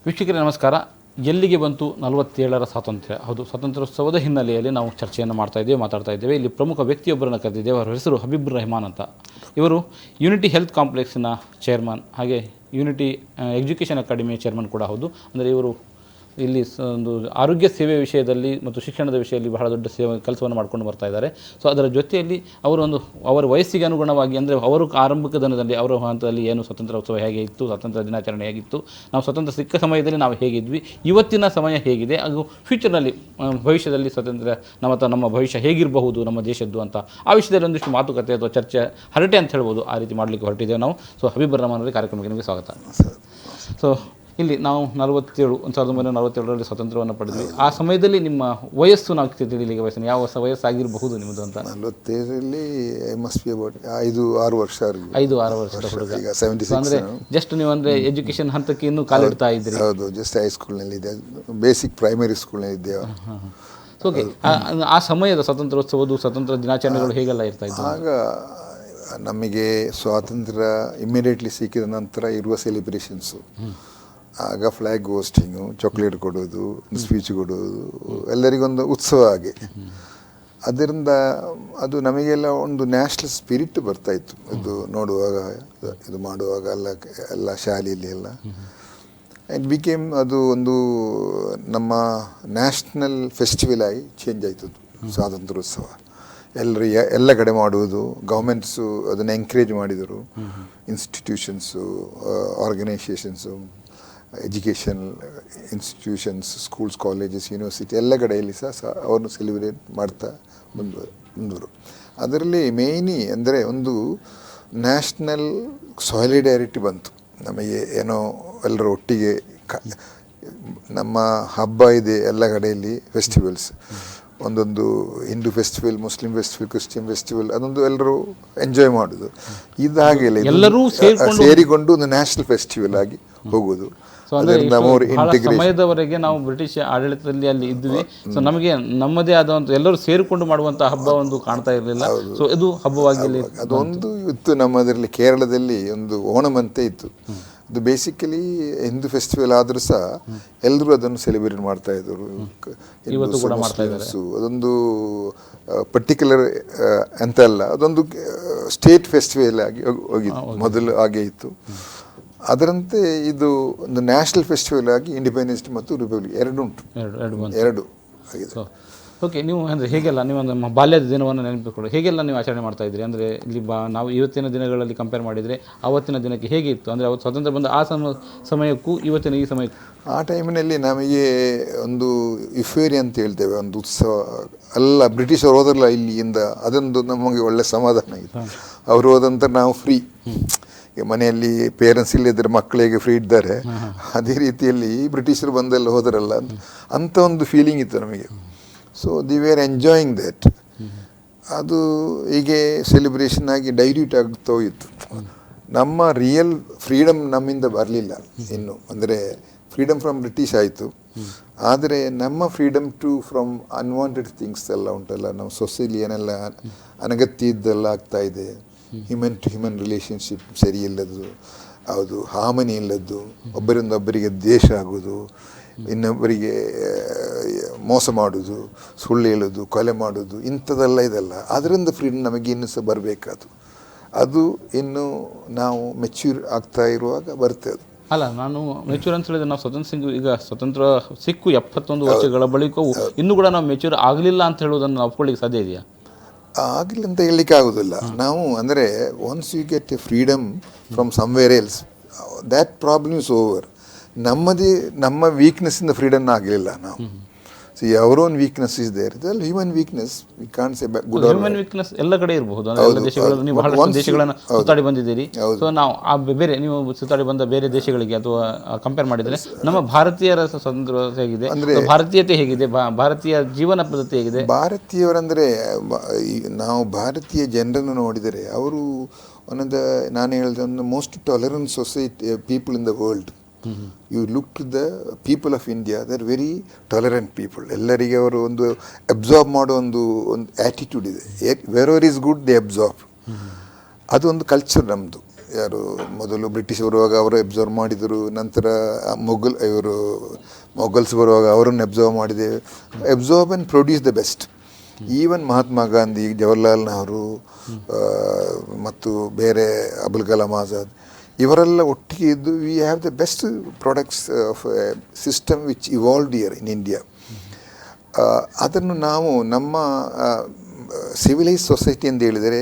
ವೀಕ್ಷಕರೇ ನಮಸ್ಕಾರ. ಎಲ್ಲಿಗೆ ಬಂತು 47ರ ಸ್ವಾತಂತ್ರ್ಯ? ಹೌದು, ಸ್ವಾತಂತ್ರ್ಯೋತ್ಸವದ ಹಿನ್ನೆಲೆಯಲ್ಲಿ ನಾವು ಚರ್ಚೆಯನ್ನು ಮಾತಾಡ್ತಾ ಇದ್ದೇವೆ. ಇಲ್ಲಿ ಪ್ರಮುಖ ವ್ಯಕ್ತಿಯೊಬ್ಬರನ್ನು ಕರೆದಿದ್ದೇವೆ. ಅವರ ಹೆಸರು ಹಬೀಬ್ ರೆಹಮಾನ್ ಅಂತ. ಇವರು ಯೂನಿಟಿ ಹೆಲ್ತ್ ಕಾಂಪ್ಲೆಕ್ಸಿನ ಚೇರ್ಮನ್, ಹಾಗೆ ಯೂನಿಟಿ ಎಜುಕೇಷನ್ ಅಕಾಡೆಮಿಯ ಚೇರ್ಮನ್ ಕೂಡ ಹೌದು. ಅಂದರೆ ಇವರು ಇಲ್ಲಿ ಒಂದು ಆರೋಗ್ಯ ಸೇವೆ ವಿಷಯದಲ್ಲಿ ಮತ್ತು ಶಿಕ್ಷಣದ ವಿಷಯದಲ್ಲಿ ಬಹಳ ದೊಡ್ಡ ಕೆಲಸವನ್ನು ಮಾಡ್ಕೊಂಡು ಬರ್ತಾ ಇದ್ದಾರೆ. ಸೊ ಅದರ ಜೊತೆಯಲ್ಲಿ ಅವರ ವಯಸ್ಸಿಗೆ ಅನುಗುಣವಾಗಿ, ಅಂದರೆ ಅವರು ಆರಂಭಿಕ ದಿನದಲ್ಲಿ ಅವರ ಹಂತದಲ್ಲಿ ಏನು ಸ್ವಾತಂತ್ರ್ಯೋತ್ಸವ ಹೇಗೆ ಇತ್ತು, ಸ್ವಾತಂತ್ರ್ಯ ದಿನಾಚರಣೆ ಹೇಗಿತ್ತು, ನಾವು ಸ್ವಾತಂತ್ರ್ಯ ಸಿಕ್ಕ ಸಮಯದಲ್ಲಿ ನಾವು ಹೇಗಿದ್ವಿ, ಇವತ್ತಿನ ಸಮಯ ಹೇಗಿದೆ, ಹಾಗೂ ಫ್ಯೂಚರ್ನಲ್ಲಿ ಭವಿಷ್ಯದಲ್ಲಿ ಸ್ವಾತಂತ್ರ್ಯ ನಮ್ಮ ಭವಿಷ್ಯ ಹೇಗಿರಬಹುದು ನಮ್ಮ ದೇಶದ್ದು ಅಂತ ಆ ವಿಷಯದಲ್ಲಿ ಒಂದಿಷ್ಟು ಮಾತುಕತೆ ಅಥವಾ ಚರ್ಚೆ ಹರಟೆ ಅಂತ ಹೇಳ್ಬೋದು, ಆ ರೀತಿ ಮಾಡಲಿಕ್ಕೆ ಹೊರಟಿದ್ದೇವೆ ನಾವು. ಸೊ ಹಬೀಬ್ ರೆಹಮಾನ್ ಅವರಿಗೆ ಕಾರ್ಯಕ್ರಮಕ್ಕೆ ನಿಮಗೆ ಸ್ವಾಗತ. ಸೊ ಇಲ್ಲಿ ನಾವು 1947ರಲ್ಲಿ ಸ್ವಾತಂತ್ರ್ಯವನ್ನು ಪಡೆದ್ವಿ. ಆ ಸಮಯದಲ್ಲಿ ನಿಮ್ಮ ವಯಸ್ಸು ನಾವು ತಿಳಿಲಿಕ್ಕೆ ವಯಸ್ಸು ಯಾವ ವಯಸ್ಸಾಗಿರಬಹುದು ನಿಮ್ಮದು ಅಂತ? 47ರಲ್ಲಿ ಮಸ್ಟ್ ಬಿ ಅಬೌಟ್ 5-6 ವರ್ಷ. 5-6 ವರ್ಷದ ಹುಡುಗ. ಅಂದರೆ ಜಸ್ಟ್ ನೀವು ಅಂದರೆ ಎಜುಕೇಷನ್ ಹಂತಕ್ಕೆ ಇನ್ನೂ ಕಾಲಿಡ್ತಾ ಇದ್ರಿ? ಹೌದು, ಜಸ್ಟ್ ಹೈಸ್ಕೂಲ್ನಲ್ಲಿದ್ದೆ, ಬೇಸಿಕ್ ಪ್ರೈಮರಿ ಸ್ಕೂಲ್ನಲ್ಲಿ ಇದ್ದೇವೆ. ಓಕೆ, ಆ ಸಮಯದ ಸ್ವಾತಂತ್ರ್ಯೋತ್ಸವದ ಸ್ವಾತಂತ್ರ್ಯ ದಿನಾಚರಣೆಗಳು ಹೇಗೆಲ್ಲ ಇರ್ತಾ ಇತ್ತು? ಆಗ ನಮಗೆ ಸ್ವಾತಂತ್ರ್ಯ ಇಮ್ಮಿಡಿಯೇಟ್ಲಿ ಸಿಕ್ಕಿದ ನಂತರ ಇರುವ ಸೆಲಿಬ್ರೇಷನ್ಸು, ಆಗ ಫ್ಲ್ಯಾಗ್ ಹೋಸ್ಟಿಂಗು, ಚಾಕ್ಲೇಟ್ ಕೊಡೋದು, ಸ್ಪೀಚ್ ಕೊಡೋದು, ಎಲ್ಲರಿಗೊಂದು ಉತ್ಸವ ಹಾಗೆ. ಅದರಿಂದ ಅದು ನಮಗೆಲ್ಲ ಒಂದು ನ್ಯಾಷನಲ್ ಸ್ಪಿರಿಟ್ ಬರ್ತಾಯಿತ್ತು. ಇದು ನೋಡುವಾಗ, ಇದು ಮಾಡುವಾಗ ಎಲ್ಲ ಶಾಲೆಯಲ್ಲಿ ಎಲ್ಲ ಇಟ್ ಬಿಕೇಮ್ ಅದು ಒಂದು ನಮ್ಮ ನ್ಯಾಷನಲ್ ಫೆಸ್ಟಿವಲ್ ಆಗಿ ಚೇಂಜ್ ಆಯ್ತದು ಸ್ವಾತಂತ್ರ್ಯೋತ್ಸವ. ಎಲ್ಲ ಕಡೆ ಮಾಡುವುದು, ಗೌರ್ಮೆಂಟ್ಸು ಅದನ್ನು ಎಂಕರೇಜ್ ಮಾಡಿದರು. Institutions, organisations, education institutions, schools, colleges, university ಎಲ್ಲ ಕಡೆಯಲ್ಲಿ ಸಹ ಅವ್ರನ್ನ ಸೆಲೆಬ್ರೇಟ್ ಮಾಡ್ತಾ ಬಂದರು. ಅದರಲ್ಲಿ ಮೇಯ್ನಿ ಅಂದರೆ ಒಂದು ನ್ಯಾಷನಲ್ ಸಾಲಿಡ್ಯಾರಿಟಿ ಬಂತು ನಮಗೆ. ಏನೋ ಎಲ್ಲರೂ ಒಟ್ಟಿಗೆ ನಮ್ಮ ಹಬ್ಬ ಇದೆ ಎಲ್ಲ ಕಡೆಯಲ್ಲಿ, ಫೆಸ್ಟಿವಲ್ಸ್, ಒಂದೊಂದು Hindu festival, Muslim festival, Christian festival, ಅದೊಂದು ಎಲ್ಲರೂ ಎಂಜಾಯ್ ಮಾಡೋದು. ಇದಾಗಿಲ್ಲ, ಎಲ್ಲರೂ ಸೇರಿಕೊಂಡು ಒಂದು ನ್ಯಾಷನಲ್ ಫೆಸ್ಟಿವಲ್ ಆಗಿ ಹೋಗೋದು. ಸಮಯದವರೆಗೆ ನಾವು ಬ್ರಿಟಿಷ್ ಆಡಳಿತದಲ್ಲಿ ಅಲ್ಲಿ ಇದ್ವಿ. ಸೊ ನಮಗೆ ನಮ್ಮದೇ ಆದಂಥ ಎಲ್ಲರೂ ಸೇರಿಕೊಂಡು ಮಾಡುವಂಥ ಹಬ್ಬ ಒಂದು ಕಾಣ್ತಾ ಇರಲಿಲ್ಲ. ಸೊ ಇದು ಹಬ್ಬವಾಗಿ ಅದೊಂದು ಇತ್ತು ನಮ್ಮದರಲ್ಲಿ. ಕೇರಳದಲ್ಲಿ ಒಂದು ಓಣಂ ಅಂತ ಇತ್ತು. ಅದು ಬೇಸಿಕಲಿ ಹಿಂದೂ ಫೆಸ್ಟಿವಲ್ ಆದರೂ ಸಹ ಎಲ್ಲರೂ ಅದನ್ನು ಸೆಲೆಬ್ರೇಟ್ ಮಾಡ್ತಾ ಇದ್ದರು. ಅದೊಂದು ಪರ್ಟಿಕ್ಯುಲರ್ ಅಂತ ಅಲ್ಲ, ಅದೊಂದು ಸ್ಟೇಟ್ ಫೆಸ್ಟಿವಲ್ ಆಗಿ ಹೋಗಿತ್ತು ಮೊದಲು, ಹಾಗೆ ಇತ್ತು. ಅದರಂತೆ ಇದು ಒಂದು ನ್ಯಾಷನಲ್ ಫೆಸ್ಟಿವಲ್ ಆಗಿ ಇಂಡಿಪೆಂಡೆನ್ಸ್ ಡೇ ಮತ್ತು ರಿಪಬ್ಲಿಕ್ ಎರಡು ಆಗಿದೆ. ಓಕೆ, ನೀವು ಅಂದರೆ ಹೇಗೆಲ್ಲ ನೀವು ನಮ್ಮ ಬಾಲ್ಯದ ದಿನವನ್ನು ನೆನಪಿಕೊಳ್ಳಿ, ಹೇಗೆಲ್ಲ ನೀವು ಆಚರಣೆ ಮಾಡ್ತಾ ಇದ್ರಿ? ಅಂದರೆ ಇಲ್ಲಿ ನಾವು ಇವತ್ತಿನ ದಿನಗಳಲ್ಲಿ ಕಂಪೇರ್ ಮಾಡಿದರೆ ಆವತ್ತಿನ ದಿನಕ್ಕೆ ಹೇಗೆ ಇತ್ತು? ಅಂದರೆ ಅವತ್ತು ಸ್ವಾತಂತ್ರ್ಯ ಬಂದ ಆ ಸಮಯಕ್ಕೂ ಇವತ್ತಿನ ಈ ಸಮಯಕ್ಕೂ? ಆ ಟೈಮಿನಲ್ಲಿ ನಮಗೆ ಒಂದು ಯುಫೇರಿ ಅಂತ ಹೇಳ್ತೇವೆ, ಒಂದು ಉತ್ಸವ. ಅಲ್ಲ, ಬ್ರಿಟಿಷರು ಹೋದ್ರಲ್ಲ ಇಲ್ಲಿಂದ, ಅದೊಂದು ನಮಗೆ ಒಳ್ಳೆ ಸಮಾಧಾನ ಇತ್ತು. ಅವರು ಹೋದಂತ ನಾವು ಫ್ರೀ. ಮನೆಯಲ್ಲಿ ಪೇರೆಂಟ್ಸ್ ಇಲ್ಲದಿದ್ದರೆ ಮಕ್ಕಳಿಗೆ ಫ್ರೀ ಇದ್ದಾರೆ, ಅದೇ ರೀತಿಯಲ್ಲಿ ಬ್ರಿಟಿಷರು ಬಂದೆಲ್ಲ ಹೋದರಲ್ಲ ಅಂತ ಒಂದು ಫೀಲಿಂಗ್ ಇತ್ತು ನಮಗೆ. So they were enjoying that. ಅದು ಹೀಗೆ ಸೆಲೆಬ್ರೇಷನ್ ಆಗಿ ಡೈಲ್ಯೂಟ್ ಆಗ್ತಾ ಹೋಯಿತು. ನಮ್ಮ ರಿಯಲ್ ಫ್ರೀಡಮ್ ನಮ್ಮಿಂದ ಬರಲಿಲ್ಲ ಇನ್ನು. ಅಂದರೆ ಫ್ರೀಡಮ್ ಫ್ರಮ್ ಬ್ರಿಟಿಷ್ ಆಯಿತು, ಆದರೆ ನಮ್ಮ ಫ್ರೀಡಮ್ ಫ್ರಮ್ ಅನ್ವಾಂಟೆಡ್ ಥಿಂಗ್ಸ್ ಎಲ್ಲ ಉಂಟಲ್ಲ, ನಮ್ಮ ಸೊಸೈಟಿ ಏನೆಲ್ಲ ಅನಗತ್ಯ ಇದ್ದೆಲ್ಲ ಆಗ್ತಾ ಇದೆ, ಹ್ಯೂಮನ್ ಟು ಹ್ಯೂಮನ್ ರಿಲೇಷನ್ಶಿಪ್ ಸರಿ ಇಲ್ಲದ್ದು, ಅದು ಹಾರ್ಮನಿ ಇಲ್ಲದ್ದು, ಒಬ್ಬರಿಂದೊಬ್ಬರಿಗೆ ದ್ವೇಷ ಆಗೋದು, ಇನ್ನೊಬ್ಬರಿಗೆ ಮೋಸ ಮಾಡೋದು, ಸುಳ್ಳು ಹೇಳೋದು, ಕೊಲೆ ಮಾಡೋದು, ಇಂಥದ್ದೆಲ್ಲ ಇದೆಲ್ಲ. ಅದರಿಂದ ಫ್ರೀಡಮ್ ನಮಗೆ ಇನ್ನೂ ಸಹ ಬರಬೇಕಾದು. ಅದು ಇನ್ನು ನಾವು ಮೆಚ್ಯೂರ್ ಆಗ್ತಾ ಇರುವಾಗ ಬರ್ತದೆ ಅದು. ಅಲ್ಲ, ನಾನು ಮೆಚೂರ್ ಅಂತ ಹೇಳಿದ್ರೆ ನಾವು ಸ್ವತಂತ್ರ ಸಿಕ್ಕು 71 ವರ್ಷಗಳ ಬಳಿಕವೂ ಇನ್ನೂ ಕೂಡ ನಾವು ಮೆಚೂರ್ ಆಗಲಿಲ್ಲ ಅಂತ ಹೇಳೋದನ್ನು ಒಪ್ಕೊಳ್ಳಿಕ್ಕೆ ಸಾಧ್ಯ ಇದೆಯಾ? ಆಗಿಲ್ಲ ಅಂತ ಹೇಳಲಿಕ್ಕೆ ಆಗೋದಿಲ್ಲ. ನಾವು ಅಂದರೆ once you get a freedom from somewhere else, that problem is over. ನಮ್ಮ ವೀಕ್ನೆಸ್ಸಿಂದ ಫ್ರೀಡಮ್ ಆಗಲಿಲ್ಲ ನಾವು. So our own weakness is there. ಇದೆಲ್ಲ human weakness, we can't say good or human weakness ಎಲ್ಲ ಕಡೆ ಇರಬಹುದು. ಎಲ್ಲ ದೇಶಗಳಲ್ಲಿ ನೀವು ಬಹಳಷ್ಟು ದೇಶಗಳನ್ನು ಸುತ್ತಾಡಿ ಬಂದಿದ್ದೀರಿ. ಸೊ ನಾವು ಆ ಬೇರೆ ನೀವು ಸುತ್ತಾಡಿ ಬಂದ ಬೇರೆ ದೇಶಗಳಿಗೆ ಅಥವಾ ಕಂಪೇರ್ ಮಾಡಿದರೆ ನಮ್ಮ ಭಾರತೀಯರ ಸ್ವಾತಂತ್ರ್ಯ ಹೇಗಿದೆ, ಭಾರತೀಯತೆ ಹೇಗಿದೆ, ಭಾರತೀಯ ಜೀವನ ಪದ್ಧತಿ ಹೇಗಿದೆ? ಭಾರತೀಯರಂದರೆ ನಾವು ಭಾರತೀಯ ಜನರನ್ನು ನೋಡಿದರೆ ಅವರು ನಾನು ಹೇಳಿದ ಒಂದು most tolerant society people in the world. You look to the people of India, they are very tolerant people. ಎಲ್ಲರಿಗೆ ಅವರು ಒಂದು ಅಬ್ಸಾರ್ಬ್ ಮಾಡೋ ಒಂದು ಆ್ಯಟಿಟ್ಯೂಡ್ ಇದೆ. Wherever is good they absorb. ಅದು ಒಂದು ಕಲ್ಚರ್ ನಮ್ಮದು. ಯಾರು ಮೊದಲು ಬ್ರಿಟಿಷ್ ಬರುವಾಗ ಅವರು ಅಬ್ಸರ್ವ್ ಮಾಡಿದರು, ನಂತರ ಮೊಘಲ್ಸ್ ಬರುವಾಗ ಅವರನ್ನು ಅಬ್ಸರ್ವ್ ಮಾಡಿದ್ದೇವೆ. Observe and produce the best. Even Mahatma Gandhi, Jawaharlal Nehru ಮತ್ತು ಬೇರೆ ಅಬುಲ್ ಕಲಾಂ ಆಜಾದ್ ಇವರೆಲ್ಲ ಒಟ್ಟಿಗೆ ಇದ್ದು we have the best products of system which evolved year in India. ಅದನ್ನು ನಾವು ನಮ್ಮ ಸಿವಿಲೈಸ್ ಸೊಸೈಟಿ ಅಂತ ಹೇಳಿದರೆ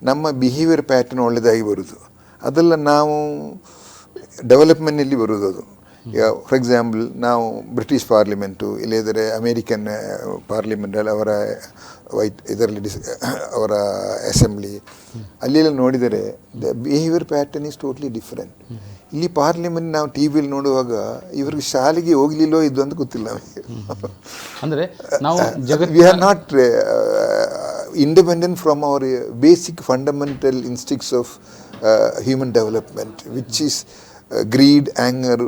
ನಮ್ಮ ಬಿಹೇವಿಯರ್ ಪ್ಯಾಟರ್ನ್ ಒಳ್ಳೆಯದಾಗಿ ಬರುವುದು, ಅದೆಲ್ಲ ನಾವು ಡೆವಲಪ್ಮೆಂಟ್ನಲ್ಲಿ ಬರುವುದು. ಅದು ಫಾರ್ ಎಕ್ಸಾಂಪಲ್ ನಾವು ಬ್ರಿಟಿಷ್ ಪಾರ್ಲಿಮೆಂಟು ಇಲ್ಲದಿದ್ದರೆ ಅಮೇರಿಕನ್ ಪಾರ್ಲಿಮೆಂಟಲ್ಲಿ ಅವರ ಇದರಲ್ಲಿ ಅವರ ಅಸೆಂಬ್ಲಿ ಅಲ್ಲೆಲ್ಲ ನೋಡಿದರೆ the behaviour pattern is totally different. ಇಲ್ಲಿ ಪಾರ್ಲಿಮೆಂಟ್ ನಾವು ಟಿ ವಿಯಲ್ಲಿ ನೋಡುವಾಗ ಇವ್ರಿಗೆ ಶಾಲೆಗೆ ಹೋಗಲಿಲ್ಲೋ ಇದು ಅಂತ ಗೊತ್ತಿಲ್ಲ ನಮಗೆ. ಅಂದರೆ ನಾವು we are not independent from our basic fundamental instincts of human development which is greed, anger,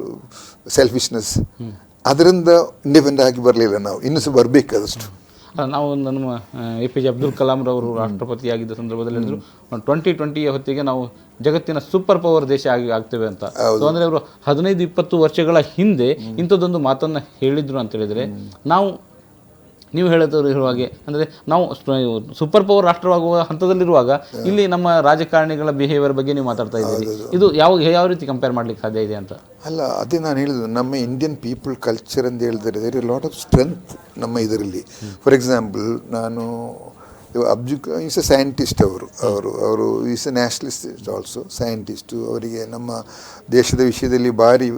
selfishness. ಅದರಿಂದ ಇಂಡಿಪೆಂಡೆಂಟ್ ಆಗಿ ಬರಲಿಲ್ಲ ನಾವು, ಇನ್ನೂ ಸಹ ಬರಬೇಕಾದಷ್ಟು. ನಾವು ನಮ್ಮ APJ ಅಬ್ದುಲ್ ಕಲಾಂ ರವರು ರಾಷ್ಟ್ರಪತಿಯಾಗಿದ್ದ ಸಂದರ್ಭದಲ್ಲಿ ಹೇಳಿದ್ರು 2020 ಹೊತ್ತಿಗೆ ನಾವು ಜಗತ್ತಿನ ಸೂಪರ್ ಪವರ್ ದೇಶ ಆಗ್ತೇವೆ ಅಂತ. ಸೊ ಅಂದರೆ ಅವರು 15-20 ವರ್ಷಗಳ ಹಿಂದೆ ಇಂಥದ್ದೊಂದು ಮಾತನ್ನು ಹೇಳಿದ್ರು ಅಂತ ಹೇಳಿದರೆ, ನೀವು ಹೇಳೋದು ಇರುವ ಹಾಗೆ ಅಂದರೆ ನಾವು ಸೂಪರ್ ಪವರ್ ರಾಷ್ಟ್ರವಾಗುವ ಹಂತದಲ್ಲಿರುವಾಗ ಇಲ್ಲಿ ನಮ್ಮ ರಾಜಕಾರಣಿಗಳ ಬಿಹೇವಿಯರ್ ಬಗ್ಗೆ ನೀವು ಮಾತಾಡ್ತಾ ಇದ್ದೀರಿ. ಇದು ಯಾವ ರೀತಿ ಕಂಪೇರ್ ಮಾಡ್ಲಿಕ್ಕೆ ಸಾಧ್ಯ ಇದೆ ಅಂತ? ಅಲ್ಲ, ಅದೇ ನಾನು ಹೇಳಿದ್ದು, ನಮ್ಮ ಇಂಡಿಯನ್ ಪೀಪಲ್ ಕಲ್ಚರ್ ಅಂತ ಹೇಳಿದರೆ there is lot of strength ನಮ್ಮ ಇದರಲ್ಲಿ. ಫಾರ್ ಎಕ್ಸಾಂಪಲ್, ನಾನು ಈಸ್ ಎ ಸೈಂಟಿಸ್ಟ್. ಅವರು is a nationalist also, scientist. ಅವರಿಗೆ ನಮ್ಮ ದೇಶದ ವಿಷಯದಲ್ಲಿ ಭಾರಿ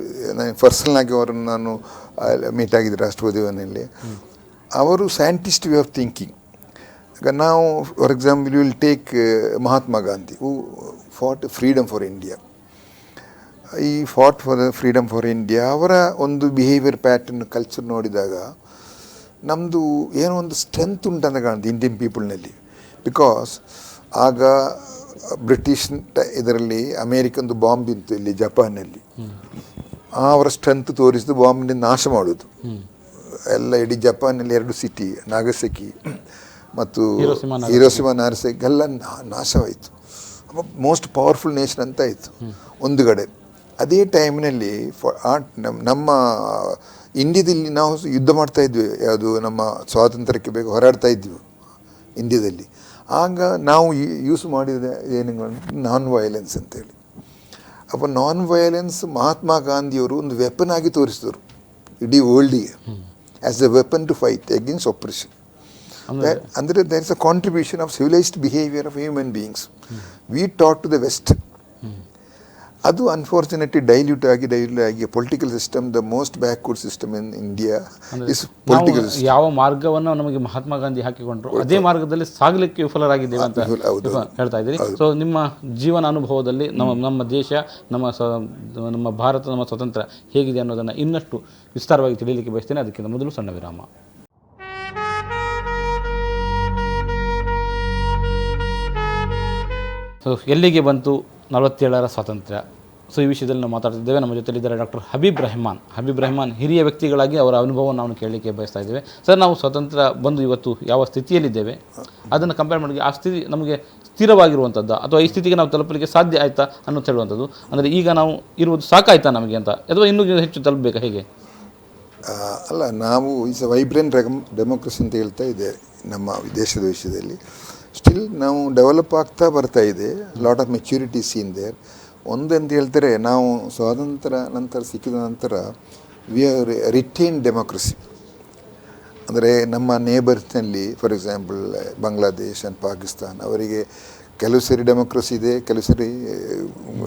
ಪರ್ಸನಲ್ ಆಗಿ ಅವರನ್ನು ನಾನು ಮೀಟ್ ಆಗಿದ್ದೆ ರಾಷ್ಟ್ರಪತಿ ಭವನದಲ್ಲಿ. ಅವರು ಸೈಂಟಿಸ್ಟ್ ವೇ ಆಫ್ ಥಿಂಕಿಂಗ್. ಈಗ ನಾವು for example you will take Mahatma Gandhi who fought freedom for India. ಈ fought for the freedom for India ಅವರ ಒಂದು ಬಿಹೇವಿಯರ್ ಪ್ಯಾಟರ್ನ್ ಕಲ್ಚರ್ ನೋಡಿದಾಗ ನಮ್ಮದು ಏನೋ ಒಂದು ಸ್ಟ್ರೆಂತ್ ಉಂಟಂತ ಕಾಣುತ್ತೆ ಇಂಡಿಯನ್ ಪೀಪಲ್ನಲ್ಲಿ. ಬಿಕಾಸ್ ಆಗ ಬ್ರಿಟಿಷ್ ಇದರಲ್ಲಿ ಅಮೇರಿಕನ್ದು ಬಾಂಬ್ ಇತ್ತು ಇಲ್ಲಿ ಜಪಾನಲ್ಲಿ. ಅವರ ಸ್ಟ್ರೆಂತ್ ತೋರಿಸಿದ್ದು ಬಾಂಬಿನ ನಾಶ ಮಾಡೋದು. ಎಲ್ಲ ಇಡೀ ಜಪಾನಲ್ಲಿ 2 ಸಿಟಿ, ನಾಗಸಕಿ ಮತ್ತು ಹಿರೋಶಿಮಾ, ನಾಗಸಕಿ ಎಲ್ಲ ನಾಶವಾಯಿತು. ಮೋಸ್ಟ್ ಪವರ್ಫುಲ್ ನೇಷನ್ ಅಂತ ಆಯಿತು ಒಂದು ಕಡೆ. ಅದೇ ಟೈಮ್ನಲ್ಲಿ ನಮ್ಮ ಇಂಡಿಯಾದಲ್ಲಿ ನಾವು ಯುದ್ಧ ಮಾಡ್ತಾ ಇದ್ವಿ, ಯಾವುದು ನಮ್ಮ ಸ್ವಾತಂತ್ರ್ಯಕ್ಕೆ ಬೇಕು ಹೋರಾಡ್ತಾ ಇದ್ವಿ ಇಂಡಿಯಾದಲ್ಲಿ. ಆಗ ನಾವು ಯೂಸ್ ಮಾಡಿದ ಏನು ನಾನ್ ವೈಲೆನ್ಸ್ ಅಂತೇಳಿ. ಅಪ್ಪ ನಾನ್ ವೈಲೆನ್ಸ್ ಮಹಾತ್ಮ ಗಾಂಧಿಯವರು ಒಂದು ವೆಪನ್ ಆಗಿ ತೋರಿಸಿದರು ಇಡೀ ವರ್ಲ್ಡಿಗೆ, as a weapon to fight against operation. ಅಂದರೆ there is a contribution of civilised behaviour of human beings we taught to the west. ಅದು ಅನ್ಫಾರ್ಚುನೇಟ್ಲಿ ಡೈಲ್ಯೂಟ್ ಆಗಿ political system, the most backward system in India is political system. ಯಾವ ಮಾರ್ಗವನ್ನು ನಮಗೆ ಮಹಾತ್ಮ ಗಾಂಧಿ ಹಾಕಿಕೊಂಡ್ರು ಅದೇ ಮಾರ್ಗದಲ್ಲಿ ಸಾಗಲಿಕ್ಕೆ ವಿಫಲರಾಗಿದ್ದೇವೆ ಅಂತ ಹೇಳ್ತಾ ಇದ್ದೀರಿ. ಸೊ ನಿಮ್ಮ ಜೀವನ ಅನುಭವದಲ್ಲಿ ನಮ್ಮ ದೇಶ, ನಮ್ಮ ಭಾರತ, ನಮ್ಮ ಸ್ವತಂತ್ರ ಹೇಗಿದೆ ಅನ್ನೋದನ್ನು ಇನ್ನಷ್ಟು ವಿಸ್ತಾರವಾಗಿ ತಿಳಿಯಲಿಕ್ಕೆ ಬಯಸ್ತೇನೆ. ಅದಕ್ಕಿಂತ ಮೊದಲು ಸಣ್ಣ ವಿರಾಮ. ಸೊ ಎಲ್ಲಿಗೆ ಬಂತು 47ರ ಸ್ವಾತಂತ್ರ್ಯ? ಸೊ ಈ ವಿಷಯದಲ್ಲಿ ನಾವು ಮಾತಾಡ್ತಿದ್ದೇವೆ. ನಮ್ಮ ಜೊತೆಲಿದ್ದಾರೆ ಡಾಕ್ಟರ್ ಹಬೀಬ್ ರೆಹಮಾನ್ ಹಿರಿಯ ವ್ಯಕ್ತಿಗಳಾಗಿ ಅವರ ಅನುಭವವನ್ನು ನಾವು ಕೇಳಲಿಕ್ಕೆ ಬಯಸ್ತಾ ಇದ್ದೇವೆ. ಸರ್, ನಾವು ಸ್ವಾತಂತ್ರ್ಯ ಬಂದು ಇವತ್ತು ಯಾವ ಸ್ಥಿತಿಯಲ್ಲಿದ್ದೇವೆ ಅದನ್ನು ಕಂಪೇರ್ ಮಾಡಿ ಆ ಸ್ಥಿತಿ ನಮಗೆ ಸ್ಥಿರವಾಗಿರುವಂಥದ್ದು ಅಥವಾ ಈ ಸ್ಥಿತಿಗೆ ನಾವು ತಲುಪಲಿಕ್ಕೆ ಸಾಧ್ಯ ಆಯಿತಾ ಅನ್ನೋದು ಹೇಳುವಂಥದ್ದು. ಅಂದರೆ ಈಗ ನಾವು ಇರುವುದು ಸಾಕಾಯ್ತಾ ನಮಗೆ ಅಂತ, ಅಥವಾ ಇನ್ನೂ ಹೆಚ್ಚು ತಲುಪಬೇಕಾ, ಹೇಗೆ? ಅಲ್ಲ, ನಾವು ಈಸ್ ಅ ವೈಬ್ರೆಂಟ್ ಡೆಮೋಕ್ರಸಿ ಅಂತ ಹೇಳ್ತಾ ಇದೆ ನಮ್ಮ ದೇಶದ ವಿಷಯದಲ್ಲಿ. ಸ್ಟಿಲ್ ನಾವು ಡೆವಲಪ್ ಆಗ್ತಾ ಬರ್ತಾ ಇದೆ. Lot of maturities in there. ಒಂದಂತ ಹೇಳ್ತಾರೆ, ನಾವು ಸ್ವಾತಂತ್ರ್ಯ ನಂತರ ಸಿಕ್ಕಿದ ನಂತರ ವಿ ಆರ್ ರಿಟೈನ್ ಡೆಮೋಕ್ರಸಿ. ಅಂದರೆ ನಮ್ಮ ನೇಬರ್ಸ್ನಲ್ಲಿ for example Bangladesh and Pakistan, ಅವರಿಗೆ ಕೆಲವು ಸರಿ ಡೆಮೋಕ್ರಸಿ ಇದೆ, ಕೆಲವು ಸರಿ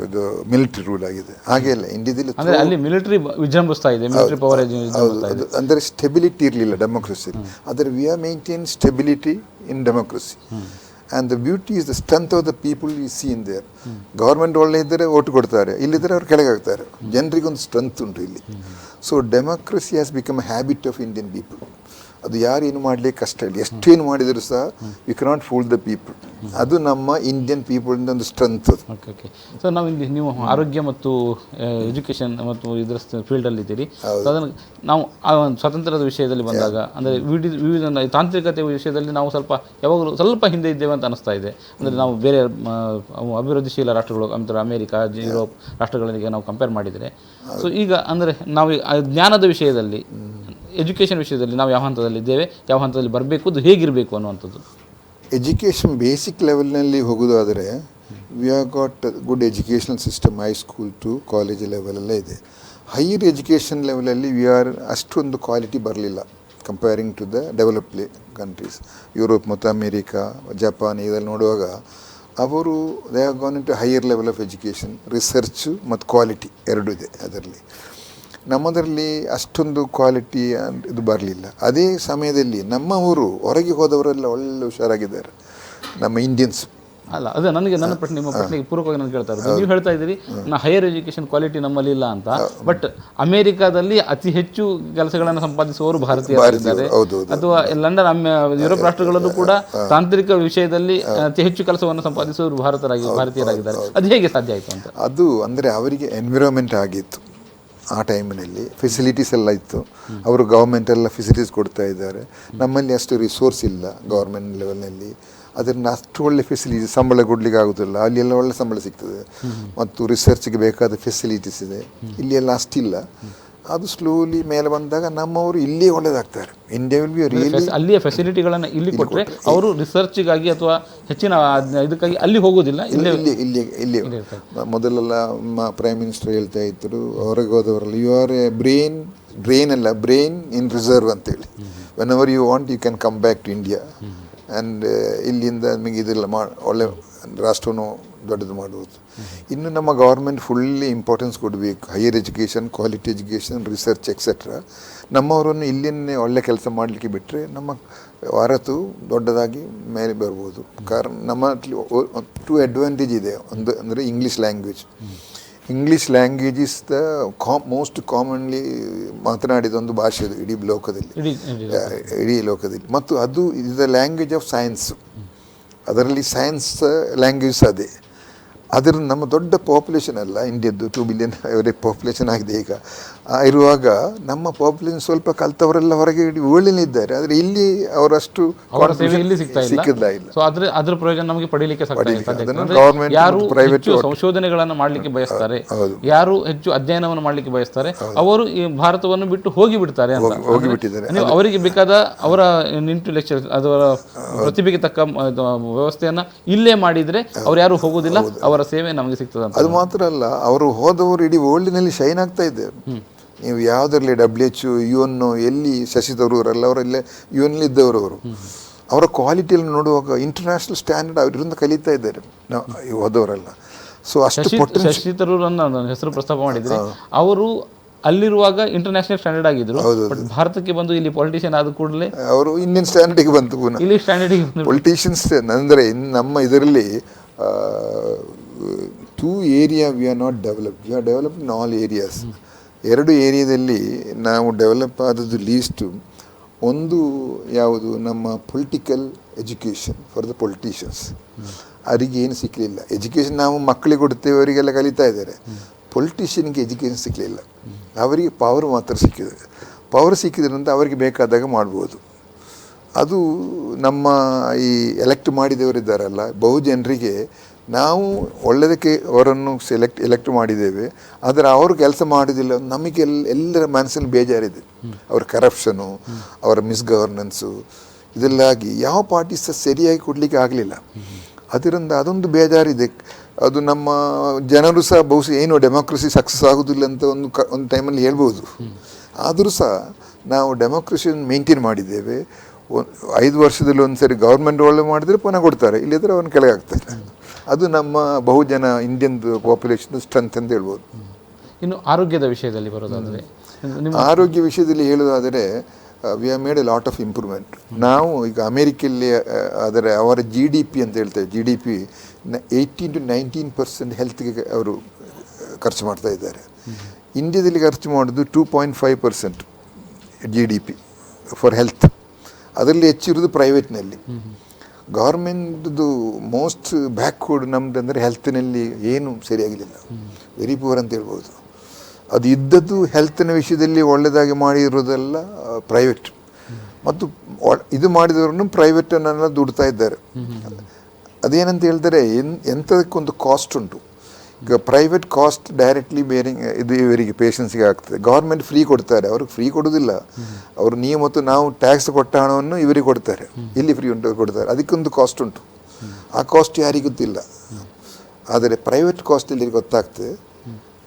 ಇದು ಮಿಲಿಟರಿ ರೂಲ್ ಆಗಿದೆ. ಹಾಗೆ ಅಲ್ಲ, ಇಂಡಿಯಾದಲ್ಲಿ ಅಲ್ಲಿ ಮಿಲಿಟರಿ ವಿಜೃಂಭಿಸ್ತಾ ಇದೆ, ಮಿಲಿಟರಿ ಪವರ್. ಹೌದು, ಅಂದರೆ ಸ್ಟೆಬಿಲಿಟಿ ಇರಲಿಲ್ಲ ಡೆಮೋಕ್ರಸಿ. ಆದರೆ we are maintain stability in democracy. And the beauty is the strength of the people ಈ ಸಿ ಇನ್ ದೇರ್. ಗೌರ್ಮೆಂಟ್ ಒಳ್ಳೆ ಇದ್ದರೆ ಓಟ್ ಕೊಡ್ತಾರೆ, ಇಲ್ಲಿದ್ದರೆ ಅವ್ರು ಕೆಳಗಾಗ್ತಾರೆ. ಜನರಿಗೊಂದು ಸ್ಟ್ರೆಂತ್ ಉಂಟು ಇಲ್ಲಿ. So democracy has become a habit of Indian people. ಅದು ಯಾರೇನು ಮಾಡಲಿಕ್ಕೆ ಕಷ್ಟ ಇಲ್ಲ, ಎಷ್ಟೇನು ಮಾಡಿದರೂ ಸಹ you cannot fool the people. ಅದು ನಮ್ಮ ಇಂಡಿಯನ್ ಪೀಪಲ್ನ ಒಂದು ಸ್ಟ್ರೆಂತ್. Okay okay. ಸೊ ನಾವು ಇಲ್ಲಿ ನೀವು ಆರೋಗ್ಯ ಮತ್ತು ಎಜುಕೇಷನ್ ಮತ್ತು ಇದರ ಫೀಲ್ಡಲ್ಲಿ ಇದ್ದೀರಿ. ಸೊ ಅದನ್ನು ನಾವು ಆ ಒಂದು ಸ್ವಾತಂತ್ರ್ಯದ ವಿಷಯದಲ್ಲಿ ಬಂದಾಗ ಅಂದರೆ ವಿವಿಧ ತಾಂತ್ರಿಕತೆ ವಿಷಯದಲ್ಲಿ ನಾವು ಯಾವಾಗಲೂ ಸ್ವಲ್ಪ ಹಿಂದೆ ಇದ್ದೇವೆ ಅಂತ ಅನಿಸ್ತಾ ಇದೆ. ಅಂದರೆ ನಾವು ಬೇರೆ ಅಭಿವೃದ್ಧಿಶೀಲ ರಾಷ್ಟ್ರಗಳು ಅಂದರೆ ಅಮೇರಿಕಾ, ಯುರೋಪ್ ರಾಷ್ಟ್ರಗಳಿಗೆ ನಾವು ಕಂಪೇರ್ ಮಾಡಿದರೆ. ಸೊ ಈಗ ಅಂದರೆ ನಾವು ಜ್ಞಾನದ ವಿಷಯದಲ್ಲಿ, ಎಜುಕೇಷನ್ ವಿಷಯದಲ್ಲಿ ನಾವು ಯಾವ ಹಂತದಲ್ಲಿ ಇದ್ದೇವೆ, ಯಾವ ಹಂತದಲ್ಲಿ ಬರಬೇಕು, ಅದು ಹೇಗಿರಬೇಕು ಅನ್ನುವಂಥದ್ದು. Education basic ಲೆವೆಲ್ನಲ್ಲಿ ಹೋಗೋದಾದರೆ we have got good educational system, high school to college ಲೆವೆಲಲ್ಲೇ ಇದೆ. ಹೈಯರ್ ಎಜುಕೇಷನ್ ಲೆವೆಲಲ್ಲಿ ಅಷ್ಟೊಂದು ಕ್ವಾಲಿಟಿ ಬರಲಿಲ್ಲ comparing to the developed countries. Europe ಮತ್ತು ಅಮೇರಿಕಾ, ಜಪಾನ್ ಇದೆಲ್ಲ ನೋಡುವಾಗ ಅವರು they have gone in to higher level of education. Research ಮತ್ತು quality ಎರಡೂ ಇದೆ ಅದರಲ್ಲಿ. ನಮ್ಮದರಲ್ಲಿ ಅಷ್ಟೊಂದು ಕ್ವಾಲಿಟಿ ಇದು ಬರಲಿಲ್ಲ. ಅದೇ ಸಮಯದಲ್ಲಿ ನಮ್ಮವರು ಹೊರಗೆ ಹೋದವರೆಲ್ಲ ಒಳ್ಳೆ ಹುಷಾರಾಗಿದ್ದಾರೆ, ನಮ್ಮ ಇಂಡಿಯನ್ಸ್. ಅಲ್ಲ, ಅದೇ ನನ್ನ ಪ್ರಶ್ನೆ, ನಿಮ್ಮ ಪ್ರಶ್ನೆಗೆ ಪೂರ್ವಕವಾಗಿ ನಾನು ಕೇಳ್ತಾ ಇರೋದು, ನೀವು ಹೇಳ್ತಾ ಇದ್ದೀರಿ ಹೈಯರ್ ಎಜುಕೇಷನ್ ಕ್ವಾಲಿಟಿ ನಮ್ಮಲ್ಲಿ ಇಲ್ಲ ಅಂತ. ಬಟ್ ಅಮೇರಿಕಾದಲ್ಲಿ ಅತಿ ಹೆಚ್ಚು ಕೆಲಸಗಳನ್ನು ಸಂಪಾದಿಸುವವರು ಭಾರತೀಯರಾಗಿದ್ದಾರೆ, ಅಥವಾ ಲಂಡನ್, ಯುರೋಪ್ ರಾಷ್ಟ್ರಗಳಲ್ಲೂ ಕೂಡ ತಾಂತ್ರಿಕ ವಿಷಯದಲ್ಲಿ ಅತಿ ಹೆಚ್ಚು ಕೆಲಸವನ್ನು ಸಂಪಾದಿಸುವವರು ಭಾರತೀಯರಾಗಿದ್ದಾರೆ. ಅದು ಹೇಗೆ ಸಾಧ್ಯ ಆಯಿತು ಅಂತ? ಅದು ಅಂದರೆ ಅವರಿಗೆ ಎನ್ವಿರಾನ್ಮೆಂಟ್ ಆಗಿತ್ತು ಆ ಟೈಮಿನಲ್ಲಿ, ಫೆಸಿಲಿಟೀಸ್ ಎಲ್ಲ ಇತ್ತು. ಅವರು ಗೌರ್ಮೆಂಟ್ ಎಲ್ಲ ಫೆಸಿಲಿಟೀಸ್ ಕೊಡ್ತಾ ಇದ್ದಾರೆ. ನಮ್ಮಲ್ಲಿ ಅಷ್ಟು ರಿಸೋರ್ಸ್ ಇಲ್ಲ ಗೌರ್ಮೆಂಟ್ ಲೆವೆಲ್ನಲ್ಲಿ. ಅದನ್ನು ಅಷ್ಟು ಒಳ್ಳೆ ಫೆಸಿಲಿಟಿ, ಸಂಬಳ ಕೊಡಲಿಕ್ಕೆ ಆಗೋದಿಲ್ಲ. ಅಲ್ಲಿ ಎಲ್ಲ ಒಳ್ಳೆ ಸಂಬಳ ಸಿಗ್ತದೆ ಮತ್ತು ರಿಸರ್ಚ್ಗೆ ಬೇಕಾದ ಫೆಸಿಲಿಟೀಸ್ ಇದೆ. ಇಲ್ಲಿ ಎಲ್ಲ ಅಷ್ಟಿಲ್ಲ. ಅದು ಸ್ಲೋಲಿ ಮೇಲೆ ಬಂದಾಗ ನಮ್ಮವರು ಇಲ್ಲೇ ಒಳ್ಳೆಯದಾಗ್ತಾರೆ. ಇಂಡಿಯಾ ವಿಲ್ ಬಿ ರಿಯಲಿ, ಅಲ್ಲಿಯ ಫೆಸಿಲಿಟಿಗಳನ್ನು ಇಲ್ಲಿ ಕೊಟ್ಟರೆ ಅವರು ರಿಸರ್ಚ್ಗಾಗಿ ಅಥವಾ ಹೆಚ್ಚಿನ ಇದಕ್ಕಾಗಿ ಅಲ್ಲಿ ಹೋಗೋದಿಲ್ಲ. ಇಲ್ಲಿ ಮೊದಲೆಲ್ಲ ಪ್ರೈಮ್ ಮಿನಿಸ್ಟರ್ ಹೇಳ್ತಾ ಇದ್ದರು, ಹೊರಗೆ ಹೋದವರಲ್ಲ, ಯು ಆರ್ ಎ ಬ್ರೈನ್ ಅಲ್ಲ, ಬ್ರೈನ್ ಇನ್ ರಿಸರ್ವ್ ಅಂತೇಳಿ. Whenever you want you can come back to India. And ಇಲ್ಲಿಂದ ನಿಮಗೆ ಇದೆಲ್ಲ ಒಳ್ಳೆ ರಾಷ್ಟ್ರವನ್ನು ದೊಡ್ಡದು ಮಾಡುವುದು. ಇನ್ನು ನಮ್ಮ ಗೌರ್ಮೆಂಟ್ ಫುಲ್ಲಿ ಇಂಪಾರ್ಟೆನ್ಸ್ ಕೊಡಬೇಕು, higher education, quality education, research etcetera. ನಮ್ಮವರನ್ನು ಇಲ್ಲಿಯೇ ಒಳ್ಳೆ ಕೆಲಸ ಮಾಡಲಿಕ್ಕೆ ಬಿಟ್ಟರೆ ನಮ್ಮ ಭಾರತವು ದೊಡ್ಡದಾಗಿ ಮೇಲೆ ಬರ್ಬೋದು. ಕಾರಣ ನಮ್ಮ ಟು ಅಡ್ವಾಂಟೇಜ್ ಇದೆ. ಒಂದು ಅಂದರೆ English language is the most commonly ಮಾತನಾಡಿದ ಒಂದು ಭಾಷೆ ಅದು ಇಡೀ ಲೋಕದಲ್ಲಿ. ಮತ್ತು ಅದು is the language of science. ಅದರಲ್ಲಿ ಸೈನ್ಸ್ ಲ್ಯಾಂಗ್ವೇಜ್ ಅದೇ. ಅದರಿಂದ ನಮ್ಮ ದೊಡ್ಡ ಪಾಪ್ಯುಲೇಷನ್ ಅಲ್ಲ ಇಂಡಿಯದ್ದು, 2 ಬಿಲಿಯನ್ ಅವರೇಜ್ ಪಾಪ್ಯುಲೇಷನ್ ಆಗಿದೆ ಈಗ. ಇರುವಾಗ ನಮ್ಮ ಪಾಪ್ಯುಲೇಷನ್ ಸ್ವಲ್ಪ ಕಲ್ತವರೆಲ್ಲ ಹೊರಗೆ ವರ್ಲ್ಡ್ನಲ್ಲಿದ್ದಾರೆ. ಆದರೆ ಇಲ್ಲಿ ಅವರಷ್ಟು ಸಿಕ್ಕಿಲ್ಲ. ಅದರ ಪ್ರಯೋಜನ ನಮಗೆ ಪಡೀಲಿಕ್ಕೆ ಪ್ರೈವೇಟ್ ಸಂಶೋಧನೆಗಳನ್ನು ಮಾಡಲಿಕ್ಕೆ ಬಯಸ್ತಾರೆ, ಯಾರು ಹೆಚ್ಚು ಅಧ್ಯಯನವನ್ನು ಮಾಡಲಿಕ್ಕೆ ಬಯಸ್ತಾರೆ, ಅವರು ಈ ಭಾರತವನ್ನು ಬಿಟ್ಟು ಹೋಗಿಬಿಡ್ತಾರೆ ಅಂತ. ನೀವು ಅವರಿಗೆ ಬೇಕಾದ ಅವರ ಇಂಟೆಲೆಕ್ಚುಯಲ್ ಅದರ ಪ್ರತಿಭೆಗೆ ತಕ್ಕ ವ್ಯವಸ್ಥೆಯನ್ನು ಇಲ್ಲೇ ಮಾಡಿದರೆ ಅವ್ರು ಯಾರು ಹೋಗೋದಿಲ್ಲ, ಅವರ ಸೇವೆ ನಮಗೆ ಸಿಗ್ತದೆ ಅಂತ. ಅದು ಮಾತ್ರ ಅಲ್ಲ, ಅವರು ಹೋದವರು ಇಡೀ ವರ್ಲ್ಡ್ನಲ್ಲಿ ಶೈನ್ ಆಗ್ತಾ ಇದ್ದಾರೆ. ನೀವು ಯಾವುದರಲ್ಲಿ WHO, UN, ಎಲ್ಲಿ ಶಶಿ ತರೂರಲ್ಲ ಅವರೆಲ್ಲ UN ಇದ್ದವರು. ಅವರ ಕ್ವಾಲಿಟಿಯಲ್ಲಿ ನೋಡುವಾಗ ಇಂಟರ್ನ್ಯಾಷನಲ್ ಸ್ಟ್ಯಾಂಡರ್ಡ್ ಅವರಿಂದ ಕಲಿತಾ ಇದ್ದಾರೆ ಹೋದವರೆಲ್ಲ. ಸೊ ಅಷ್ಟು ಶಶಿ ತರೂರ್ ನನ್ನ ಹೆಸರು ಪ್ರಸ್ತಾಪ ಮಾಡಿದರೆ, ಅವರು ಅಲ್ಲಿರುವಾಗ ಇಂಟರ್ನ್ಯಾಷನಲ್ ಸ್ಟ್ಯಾಂಡರ್ಡ್ ಆಗಿದ್ರು. ಬಟ್ ಭಾರತಕ್ಕೆ ಬಂದು ಇಲ್ಲಿ ಪೊಲಿಟಿಷಿಯನ್ ಆದ ಕೂಡಲೇ ಅವರು ಇಂಡಿಯನ್ ಸ್ಟ್ಯಾಂಡರ್ಡ್ಗೆ ಬಂತು. ಇಲ್ಲಿ ಸ್ಟ್ಯಾಂಡರ್ಡ್ ಪೊಲಿಟಿಷಿಯನ್ಸ್ ಅಂದರೆ ನಮ್ಮ ಇದರಲ್ಲಿ 2 area we are not developed. We are developed in all areas. 2 ಏರಿಯಾದಲ್ಲಿ ನಾವು ಡೆವಲಪ್ ಆದದ್ದು ಲೀಸ್ಟು. ಒಂದು ಯಾವುದು, ನಮ್ಮ political education for the politicians. ಅವರಿಗೆ ಏನು ಸಿಕ್ಕಲಿಲ್ಲ. ಎಜುಕೇಷನ್ ನಾವು ಮಕ್ಕಳಿಗೆ ಕೊಡ್ತೇವೆ, ಅವರಿಗೆಲ್ಲ ಕಲಿತಾ ಇದ್ದಾರೆ. ಪೊಲಿಟಿಷಿಯನ್ಗೆ ಎಜುಕೇಷನ್ ಸಿಕ್ಕಲಿಲ್ಲ. ಅವರಿಗೆ ಪವರ್ ಮಾತ್ರ ಸಿಕ್ಕಿದೆ. ಪವರ್ ಸಿಕ್ಕಿದ್ರಿಂದ ಅವರಿಗೆ ಬೇಕಾದಾಗ ಮಾಡ್ಬೋದು. ಅದು ನಮ್ಮ ಈ ಎಲೆಕ್ಟ್ ಮಾಡಿದವರಿದ್ದಾರಲ್ಲ, ಬಹುಜನರಿಗೆ ನಾವು ಒಳ್ಳೆಯದಕ್ಕೆ ಅವರನ್ನು ಎಲೆಕ್ಟ್ ಮಾಡಿದ್ದೇವೆ, ಆದರೆ ಅವರು ಕೆಲಸ ಮಾಡೋದಿಲ್ಲ. ನಮಗೆ ಎಲ್ಲರ ಮನಸ್ಸಲ್ಲಿ ಬೇಜಾರಿದೆ. ಅವರ ಕರಪ್ಷನು, ಅವರ ಮಿಸ್ಗವರ್ನೆನ್ಸು ಇದೆಲ್ಲಾಗಿ ಯಾವ ಪಾರ್ಟಿ ಸಹ ಸರಿಯಾಗಿ ಕೊಡಲಿಕ್ಕೆ ಆಗಲಿಲ್ಲ. ಅದರಿಂದ ಅದೊಂದು ಬೇಜಾರಿದೆ. ಅದು ನಮ್ಮ ಜನರು ಸಹ ಬಹುಶಃ ಏನು ಡೆಮೋಕ್ರಸಿ ಸಕ್ಸಸ್ ಆಗೋದಿಲ್ಲ ಅಂತ ಒಂದು ಟೈಮಲ್ಲಿ ಹೇಳ್ಬೋದು. ಆದರೂ ಸಹ ನಾವು ಡೆಮೋಕ್ರಸಿಯನ್ನು ಮೇಂಟೈನ್ ಮಾಡಿದ್ದೇವೆ. 5 ವರ್ಷದಲ್ಲಿ ಒಂದು ಸರಿ ಗೌರ್ಮೆಂಟ್ ಒಳ್ಳೆ ಮಾಡಿದರೆ ಪುನಃ ಕೊಡ್ತಾರೆ, ಇಲ್ಲದ್ರೆ ಅವನು ಕೆಳಗಾಗ್ತಾರೆ. ಅದು ನಮ್ಮ ಬಹುಜನ ಇಂಡಿಯನ್ ಪಾಪ್ಯುಲೇಷನ್ ಸ್ಟ್ರೆಂತ್ ಅಂತ ಹೇಳ್ಬೋದು. ಇನ್ನು ಆರೋಗ್ಯದ ವಿಷಯದಲ್ಲಿ ಬರೋದಾದರೆ, ಆರೋಗ್ಯ ವಿಷಯದಲ್ಲಿ ಹೇಳೋದಾದರೆ we have made A lot of improvement. ನಾವು ಈಗ ಅಮೇರಿಕಲ್ಲಿ ಆದರೆ ಅವರ GDP ಅಂತ ಹೇಳ್ತೇವೆ, GDP 18 to 19% ಹೆಲ್ತ್ಗೆ ಅವರು ಖರ್ಚು ಮಾಡ್ತಾ ಇದ್ದಾರೆ. ಇಂಡಿಯಾದಲ್ಲಿ ಖರ್ಚು ಮಾಡೋದು 2.5% GDP ಫಾರ್ ಹೆಲ್ತ್. ಅದರಲ್ಲಿ ಹೆಚ್ಚಿರೋದು ಪ್ರೈವೇಟ್ನಲ್ಲಿ. ಗೌರ್ಮೆಂಟ್ದು ಮೋಸ್ಟ್ ಬ್ಯಾಕ್ವರ್ಡ್ ನಮ್ದು ಅಂದರೆ ಹೆಲ್ತ್ನಲ್ಲಿ ಏನು ಸರಿಯಾಗಿಲ್ಲ, ವೆರಿ ಪೂರ್ ಅಂತ ಹೇಳ್ಬೋದು. ಅದು ಇದ್ದದ್ದು ಹೆಲ್ತಿನ ವಿಷಯದಲ್ಲಿ ಒಳ್ಳೆಯದಾಗಿ ಮಾಡಿರೋದೆಲ್ಲ ಪ್ರೈವೇಟ್, ಮತ್ತು ಇದು ಮಾಡಿದವ್ರನ್ನು ಪ್ರೈವೇಟನ್ನೆಲ್ಲ ದುಡ್ತಾ ಇದ್ದಾರೆ. ಅದೇನಂತ ಹೇಳಿದ್ರೆ ಎಂಥದಕ್ಕೊಂದು ಕಾಸ್ಟ್ ಉಂಟು. ಈಗ ಪ್ರೈವೇಟ್ ಕಾಸ್ಟ್ ಡೈರೆಕ್ಟ್ಲಿ ಬೇರೆ ಇದು ಇವರಿಗೆ ಪೇಷನ್ಸ್ಗೆ ಆಗ್ತದೆ. ಗೌರ್ಮೆಂಟ್ ಫ್ರೀ ಕೊಡ್ತಾರೆ, ಅವ್ರಿಗೆ ಫ್ರೀ ಕೊಡೋದಿಲ್ಲ. ಅವರು ನೀವು ಮತ್ತು ನಾವು ಟ್ಯಾಕ್ಸ್ ಕೊಟ್ಟ ಹಣವನ್ನು ಇವರಿಗೆ ಕೊಡ್ತಾರೆ, ಇಲ್ಲಿ ಫ್ರೀ ಉಂಟು ಕೊಡ್ತಾರೆ. ಅದಕ್ಕೊಂದು ಕಾಸ್ಟ್ ಉಂಟು, ಆ ಕಾಸ್ಟ್ ಯಾರಿಗೂ ಗೊತ್ತಿಲ್ಲ. ಆದರೆ ಪ್ರೈವೇಟ್ ಕಾಸ್ಟ್ ಇಲ್ಲಿ ಗೊತ್ತಾಗ್ತದೆ.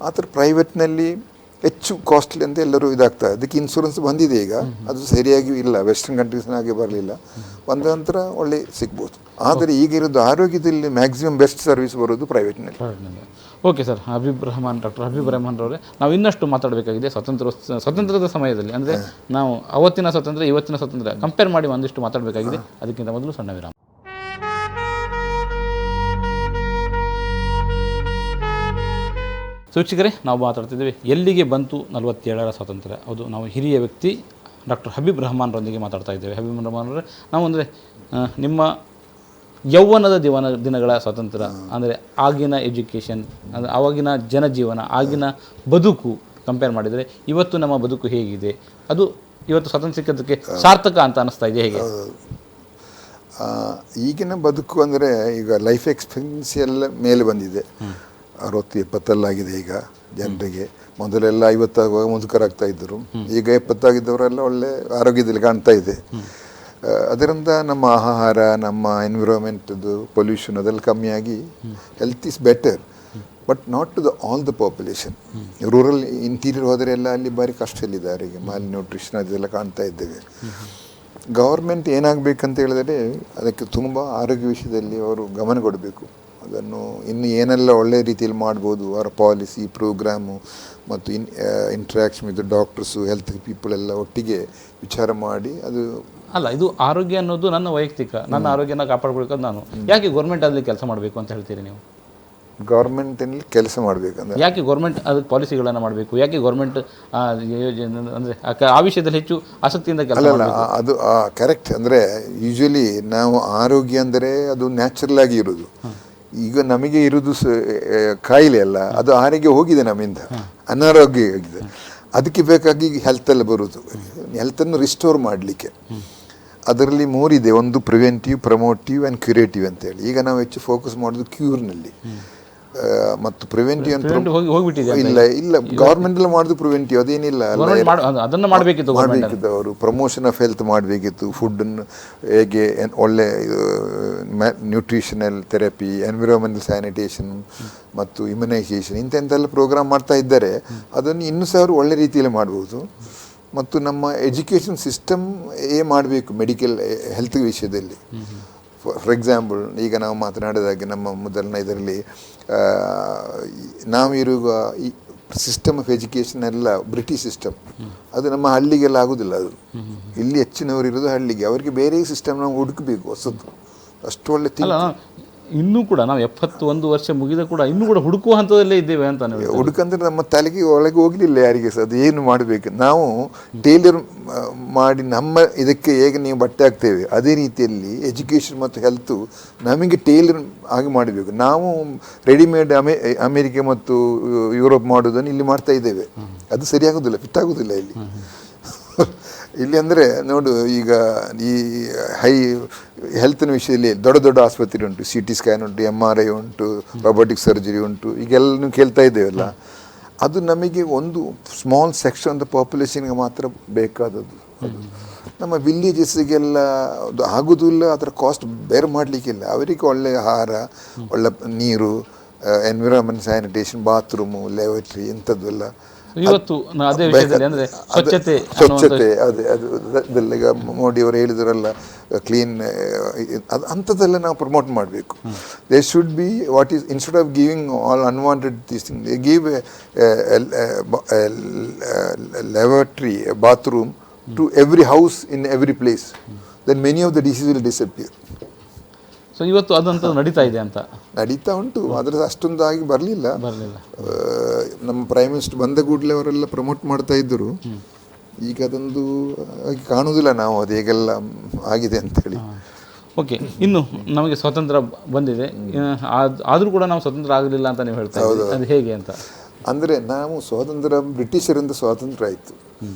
ಆ ಥರ ಪ್ರೈವೇಟ್ನಲ್ಲಿ ಹೆಚ್ಚು ಕಾಸ್ಟ್ಲಿ ಅಂತ ಎಲ್ಲರೂ ಇದಾಗ್ತದೆ. ಅದಕ್ಕೆ ಇನ್ಶೂರೆನ್ಸ್ ಬಂದಿದೆ ಈಗ, ಅದು ಸರಿಯಾಗಿ ಇಲ್ಲ, ವೆಸ್ಟರ್ನ್ ಕಂಟ್ರೀಸ್ನಾಗೆ ಬರಲಿಲ್ಲ. ಬಂದ ನಂತರ ಒಳ್ಳೆ ಸಿಗ್ಬೋದು. ಆದರೆ ಈಗ ಇರೋದು ಆರೋಗ್ಯದಲ್ಲಿ ಮ್ಯಾಕ್ಸಿಮಮ್ ಬೆಸ್ಟ್ ಸರ್ವಿಸ್ ಬರೋದು ಪ್ರೈವೇಟ್ನಲ್ಲಿ. Okay sir, doctor Habib Rehman ಅವರೇ, ನಾವು ಇನ್ನಷ್ಟು ಮಾತಾಡಬೇಕಾಗಿದೆ ಸ್ವಾತಂತ್ರ್ಯದ ಸಮಯದಲ್ಲಿ. ಅಂದರೆ ನಾವು ಅವತ್ತಿನ ಸ್ವಾತಂತ್ರ್ಯ ಇವತ್ತಿನ ಸ್ವಾತಂತ್ರ್ಯ ಕಂಪೇರ್ ಮಾಡಿ ಒಂದಿಷ್ಟು ಮಾತಾಡಬೇಕಾಗಿದೆ. ಅದಕ್ಕಿಂತ ಮೊದಲು ಸಣ್ಣ ವಿರಾಮ. ವೀಕ್ಷಕರೇ, ನಾವು ಮಾತಾಡ್ತಿದ್ದೇವೆ ಎಲ್ಲಿಗೆ ಬಂತು 47ರ ಸ್ವಾತಂತ್ರ್ಯ. ಹೌದು, ನಾವು ಹಿರಿಯ ವ್ಯಕ್ತಿ ಡಾಕ್ಟರ್ ಹಬೀಬ್ ರೆಹಮಾನ್ರೊಂದಿಗೆ ಮಾತಾಡ್ತಾ ಇದ್ದೇವೆ. ಹಬೀಬ್ ರೆಹಮಾನ್ ಅವರೇ, ನಾವು ಅಂದರೆ ನಿಮ್ಮ ಯೌವನದ ದಿನಗಳ ಸ್ವಾತಂತ್ರ್ಯ ಅಂದರೆ ಆಗಿನ ಎಜುಕೇಷನ್, ಅಂದರೆ ಆವಾಗಿನ ಜನಜೀವನ, ಆಗಿನ ಬದುಕು ಕಂಪೇರ್ ಮಾಡಿದರೆ ಇವತ್ತು ನಮ್ಮ ಬದುಕು ಹೇಗಿದೆ, ಅದು ಇವತ್ತು ಸ್ವಾತಂತ್ರ್ಯ ಸಿಕ್ಕೋದಕ್ಕೆ ಸಾರ್ಥಕ ಅಂತ ಅನ್ನಿಸ್ತಾ ಇದೆ ಹೇಗೆ? ಈಗಿನ ಬದುಕು ಅಂದರೆ ಈಗ ಲೈಫ್ ಎಕ್ಸ್ಪೆಕ್ಟೆನ್ಸಿ ಎಲ್ಲ ಮೇಲೆ ಬಂದಿದೆ. 60-70 ಈಗ ಜನರಿಗೆ. ಮೊದಲೆಲ್ಲ 50 ಆಗುವಾಗ ಮುದುಕರಾಗ್ತಾ ಇದ್ದರು, ಈಗ 70 ಆಗಿದ್ದವರೆಲ್ಲ ಒಳ್ಳೆ ಆರೋಗ್ಯದಲ್ಲಿ ಕಾಣ್ತಾ ಇದೆ. ಅದರಿಂದ ನಮ್ಮ ಆಹಾರ, ನಮ್ಮ ಎನ್ವಿರಾನ್ಮೆಂಟ್ದು ಪೊಲ್ಯೂಷನ್ ಅದೆಲ್ಲ ಕಮ್ಮಿಯಾಗಿ health is better, but not to all the population. Rural interior ಹೋದರೆ ಎಲ್ಲ ಅಲ್ಲಿ ಭಾರಿ ಕಷ್ಟದಲ್ಲಿದ್ದಾರೆ. ಈಗ ಮಾಲ್ ನ್ಯೂಟ್ರಿಷನ್ ಅದೆಲ್ಲ ಕಾಣ್ತಾ ಇದ್ದೇವೆ. ಗೌರ್ಮೆಂಟ್ ಏನಾಗಬೇಕಂತ ಹೇಳಿದರೆ ಅದಕ್ಕೆ ತುಂಬ ಆರೋಗ್ಯ ವಿಷಯದಲ್ಲಿ ಅವರು ಗಮನ ಕೊಡಬೇಕು. ಅದನ್ನು ಇನ್ನು ಏನೆಲ್ಲ ಒಳ್ಳೆಯ ರೀತಿಯಲ್ಲಿ ಮಾಡ್ಬೋದು, ಅವರ ಪಾಲಿಸಿ, ಪ್ರೋಗ್ರಾಮು ಮತ್ತು interaction with doctors, health people ಎಲ್ಲ ಒಟ್ಟಿಗೆ ವಿಚಾರ ಮಾಡಿ. ಅದು ಅಲ್ಲ, ಇದು ಆರೋಗ್ಯ ಅನ್ನೋದು ನನ್ನ ವೈಯಕ್ತಿಕ, ನನ್ನ ಆರೋಗ್ಯನ ಕಾಪಾಡ್ಕೊಳ್ಕೋದು ನಾನು. ಯಾಕೆ ಗೌರ್ಮೆಂಟ್ ಅಲ್ಲಿ ಕೆಲಸ ಮಾಡಬೇಕು ಅಂತ ಹೇಳ್ತೀರಿ ನೀವು? ಗೌರ್ಮೆಂಟಲ್ಲಿ ಕೆಲಸ ಮಾಡಬೇಕಂದ್ರೆ ಯಾಕೆ ಗೌರ್ಮೆಂಟ್ ಅದಕ್ಕೆ ಪಾಲಿಸಿಗಳನ್ನು ಮಾಡಬೇಕು? ಯಾಕೆ ಗೌರ್ಮೆಂಟ್ ಅಂದರೆ ಆ ವಿಷಯದಲ್ಲಿ ಹೆಚ್ಚು ಆಸಕ್ತಿಯಿಂದ ಕೆಲಸ ಮಾಡಬೇಕು? ಅದು ಕರೆಕ್ಟ್. ಅಂದರೆ ಯೂಶ್ವಲಿ ನಾವು ಆರೋಗ್ಯ ಅಂದರೆ ಅದು ನ್ಯಾಚುರಲ್ ಆಗಿ ಇರೋದು. ಈಗ ನಮಗೆ ಇರೋದು ಕಾಯಿಲೆ ಅಲ್ಲ, ಅದು ಆರೋಗ್ಯ ಹೋಗಿದೆ, ನಮ್ಮಿಂದ ಅನಾರೋಗ್ಯ ಆಗಿದೆ. ಅದಕ್ಕೆ ಬೇಕಾಗಿ ಹೆಲ್ತೆಲ್ಲ ಬರೋದು, ಹೆಲ್ತನ್ನು ರಿಸ್ಟೋರ್ ಮಾಡಲಿಕ್ಕೆ. ಅದರಲ್ಲಿ 3 ಇದೆ, ಒಂದು ಪ್ರಿವೆಂಟಿವ್, ಪ್ರಮೋಟಿವ್ ಆ್ಯಂಡ್ ಕ್ಯೂರೇಟಿವ್ ಅಂತೇಳಿ. ಈಗ ನಾವು ಹೆಚ್ಚು ಫೋಕಸ್ ಮಾಡೋದು ಕ್ಯೂರ್ನಲ್ಲಿ. ಮತ್ತು ಪ್ರಿವೆಂಟಿವ್ ಅಂತ ಇಲ್ಲ ಗೌರ್ಮೆಂಟ್ ಎಲ್ಲ ಮಾಡೋದು ಪ್ರಿವೆಂಟಿವ್, ಅದೇನಿಲ್ಲ. ಅದನ್ನು ಮಾಡಬೇಕಿತ್ತು ಅವರು. ಪ್ರಮೋಷನ್ ಆಫ್ ಹೆಲ್ತ್ ಮಾಡಬೇಕಿತ್ತು. ಫುಡ್ಡನ್ನು ಹೇಗೆ ಒಳ್ಳೆ ನ್ಯೂಟ್ರಿಷನಲ್ ಥೆರಪಿ, ಎನ್ವಿರಾನ್ಮೆಂಟಲ್ ಸ್ಯಾನಿಟೇಷನ್ ಮತ್ತು ಇಮ್ಯುನೈಸೇಷನ್ ಇಂತೆಲ್ಲ ಪ್ರೋಗ್ರಾಮ್ ಮಾಡ್ತಾ ಇದ್ದಾರೆ. ಅದನ್ನು ಇನ್ನೂ ಸಹ ಅವರು ಒಳ್ಳೆ ರೀತಿಯಲ್ಲಿ ಮಾಡ್ಬೋದು. ಮತ್ತು ನಮ್ಮ ಎಜುಕೇಷನ್ ಸಿಸ್ಟಮ್ ಮಾಡಬೇಕು ಮೆಡಿಕಲ್ ಹೆಲ್ತ್ ವಿಷಯದಲ್ಲಿ. ಫಾರ್ ಎಕ್ಸಾಂಪಲ್, ಈಗ ನಾವು ಮಾತನಾಡಿದಾಗೆ ನಮ್ಮ ಮೊದಲನ ಇದರಲ್ಲಿ ನಾವಿರುವ ಈ ಸಿಸ್ಟಮ್ ಆಫ್ ಎಜುಕೇಷನ್ ಎಲ್ಲ ಬ್ರಿಟಿಷ್ ಸಿಸ್ಟಮ್. ಅದು ನಮ್ಮ ಹಳ್ಳಿಗೆಲ್ಲ ಆಗೋದಿಲ್ಲ. ಅದು ಇಲ್ಲಿ ಹೆಚ್ಚಿನವರು ಇರೋದು ಹಳ್ಳಿಗೆ, ಅವರಿಗೆ ಬೇರೆ ಸಿಸ್ಟಮ್ ನಾವು ಹುಡುಕಬೇಕು ಹೊಸದು. ಅಷ್ಟು ಒಳ್ಳೆ ಇನ್ನೂ ಕೂಡ ನಾವು 71 ವರ್ಷ ಮುಗಿದ ಕೂಡ ಇನ್ನೂ ಕೂಡ ಹುಡುಕುವ ಹಂತದಲ್ಲೇ ಇದ್ದೇವೆ ಅಂತ. ಹುಡುಕಂದ್ರೆ ನಮ್ಮ ತಲೆಗೆ ಒಳಗೆ ಹೋಗಲಿಲ್ಲ ಯಾರಿಗೆ ಸಹ. ಅದು ಏನು ಮಾಡಬೇಕು, ನಾವು ಟೇಲರ್ ಮಾಡಿ ನಮ್ಮ ಇದಕ್ಕೆ ಹೇಗೆ ನೀವು ಬಟ್ಟೆ ಹಾಕ್ತೇವೆ ಅದೇ ರೀತಿಯಲ್ಲಿ ಎಜುಕೇಷನ್ ಮತ್ತು ಹೆಲ್ತು ನಮಗೆ ಟೇಲರ್ ಆಗಿ ಮಾಡಬೇಕು. ನಾವು ರೆಡಿಮೇಡ್ ಅಮೇರಿಕೆ ಮತ್ತು ಯುರೋಪ್ ಮಾಡೋದನ್ನು ಇಲ್ಲಿ ಮಾಡ್ತಾ ಇದ್ದೇವೆ. ಅದು ಸರಿಯಾಗೋದಿಲ್ಲ, ಫಿಟ್ ಆಗೋದಿಲ್ಲ ಇಲ್ಲಿ. ಇಲ್ಲಿ ಅಂದರೆ ನೋಡು, ಈಗ ಈ ಹೈ ಹೆಲ್ತಿನ ವಿಷಯದಲ್ಲಿ ದೊಡ್ಡ ದೊಡ್ಡ ಆಸ್ಪತ್ರೆ ಉಂಟು, CT ಸ್ಕ್ಯಾನ್ ಉಂಟು, MRI ಉಂಟು, ರೋಬೋಟಿಕ್ ಸರ್ಜರಿ ಉಂಟು, ಈಗೆಲ್ಲ ಕೇಳ್ತಾ ಇದ್ದೇವಲ್ಲ. ಅದು ನಮಗೆ ಒಂದು ಸ್ಮಾಲ್ ಸೆಕ್ಷನ್ ಆಫ್ ದ ಪಾಪ್ಯುಲೇಷನ್ಗೆ ಮಾತ್ರ ಬೇಕಾದದ್ದು. ಅದು ನಮ್ಮ ವಿಲೇಜಸ್ಸಿಗೆಲ್ಲ ಅದು ಆಗೋದಿಲ್ಲ. ಅದರ ಕಾಸ್ಟ್ ಬೇರೆ ಮಾಡಲಿಕ್ಕಿಲ್ಲ. ಅವರಿಗೆ ಒಳ್ಳೆಯ ಆಹಾರ, ಒಳ್ಳೆ ನೀರು, ಎನ್ವಿರಾನ್ಮೆಂಟ್ ಸ್ಯಾನಿಟೇಷನ್, ಬಾತ್ರೂಮು, ಲ್ಯಾಬರೇಟರಿ ಇಂಥದ್ದೆಲ್ಲ ಇವತ್ತು ಅದೇ ವಿಷಯದಲ್ಲಿ ಅಂದರೆ ಸ್ವಚ್ಛತೆ ಅದೇ ಅದೆಲ್ಲ ಈಗ ಮೋದಿಯವರು ಹೇಳಿದ್ರಲ್ಲ, ಕ್ಲೀನ್, ಅದು ಅಂಥದ್ದೆಲ್ಲ ನಾವು ಪ್ರಮೋಟ್ ಮಾಡಬೇಕು. They should be what is instead of giving all unwanted these thing, they give laboratory, bathroom to every house in every place. Then many of the disease will disappear. So ಇವತ್ತು ಅದಂತ ನಡೀತಾ ಇದೆ ಅಂತ ನಡೀತಾ ಉಂಟು. ಆದರೆ ಅಷ್ಟೊಂದು ಆಗಿ ಬರಲಿಲ್ಲ. ನಮ್ಮ ಪ್ರೈಮ್ ಮಿನಿಸ್ಟರ್ ಬಂದ ಕೂಡಲೇ ಅವರೆಲ್ಲ ಪ್ರಮೋಟ್ ಮಾಡ್ತಾ ಇದ್ದರು. ಈಗ ಅದೊಂದು ಹಾಗೆ ಕಾಣುವುದಿಲ್ಲ ನಾವು ಅದು ಹೇಗೆಲ್ಲ ಆಗಿದೆ ಅಂತೇಳಿ. ಓಕೆ, ಇನ್ನು ನಮಗೆ ಸ್ವಾತಂತ್ರ್ಯ ಬಂದಿದೆ, ಆದರೂ ಕೂಡ ನಾವು ಸ್ವತಂತ್ರ ಆಗಲಿಲ್ಲ ಅಂತ ನೀವು ಹೇಳ್ತಾ ಇದ್ದೀರಿ, ಅದು ಹೇಗೆ ಅಂತ? ಅಂದರೆ ನಾವು ಸ್ವಾತಂತ್ರ್ಯ ಬ್ರಿಟಿಷರಿಂದ ಸ್ವಾತಂತ್ರ್ಯ ಆಯಿತು.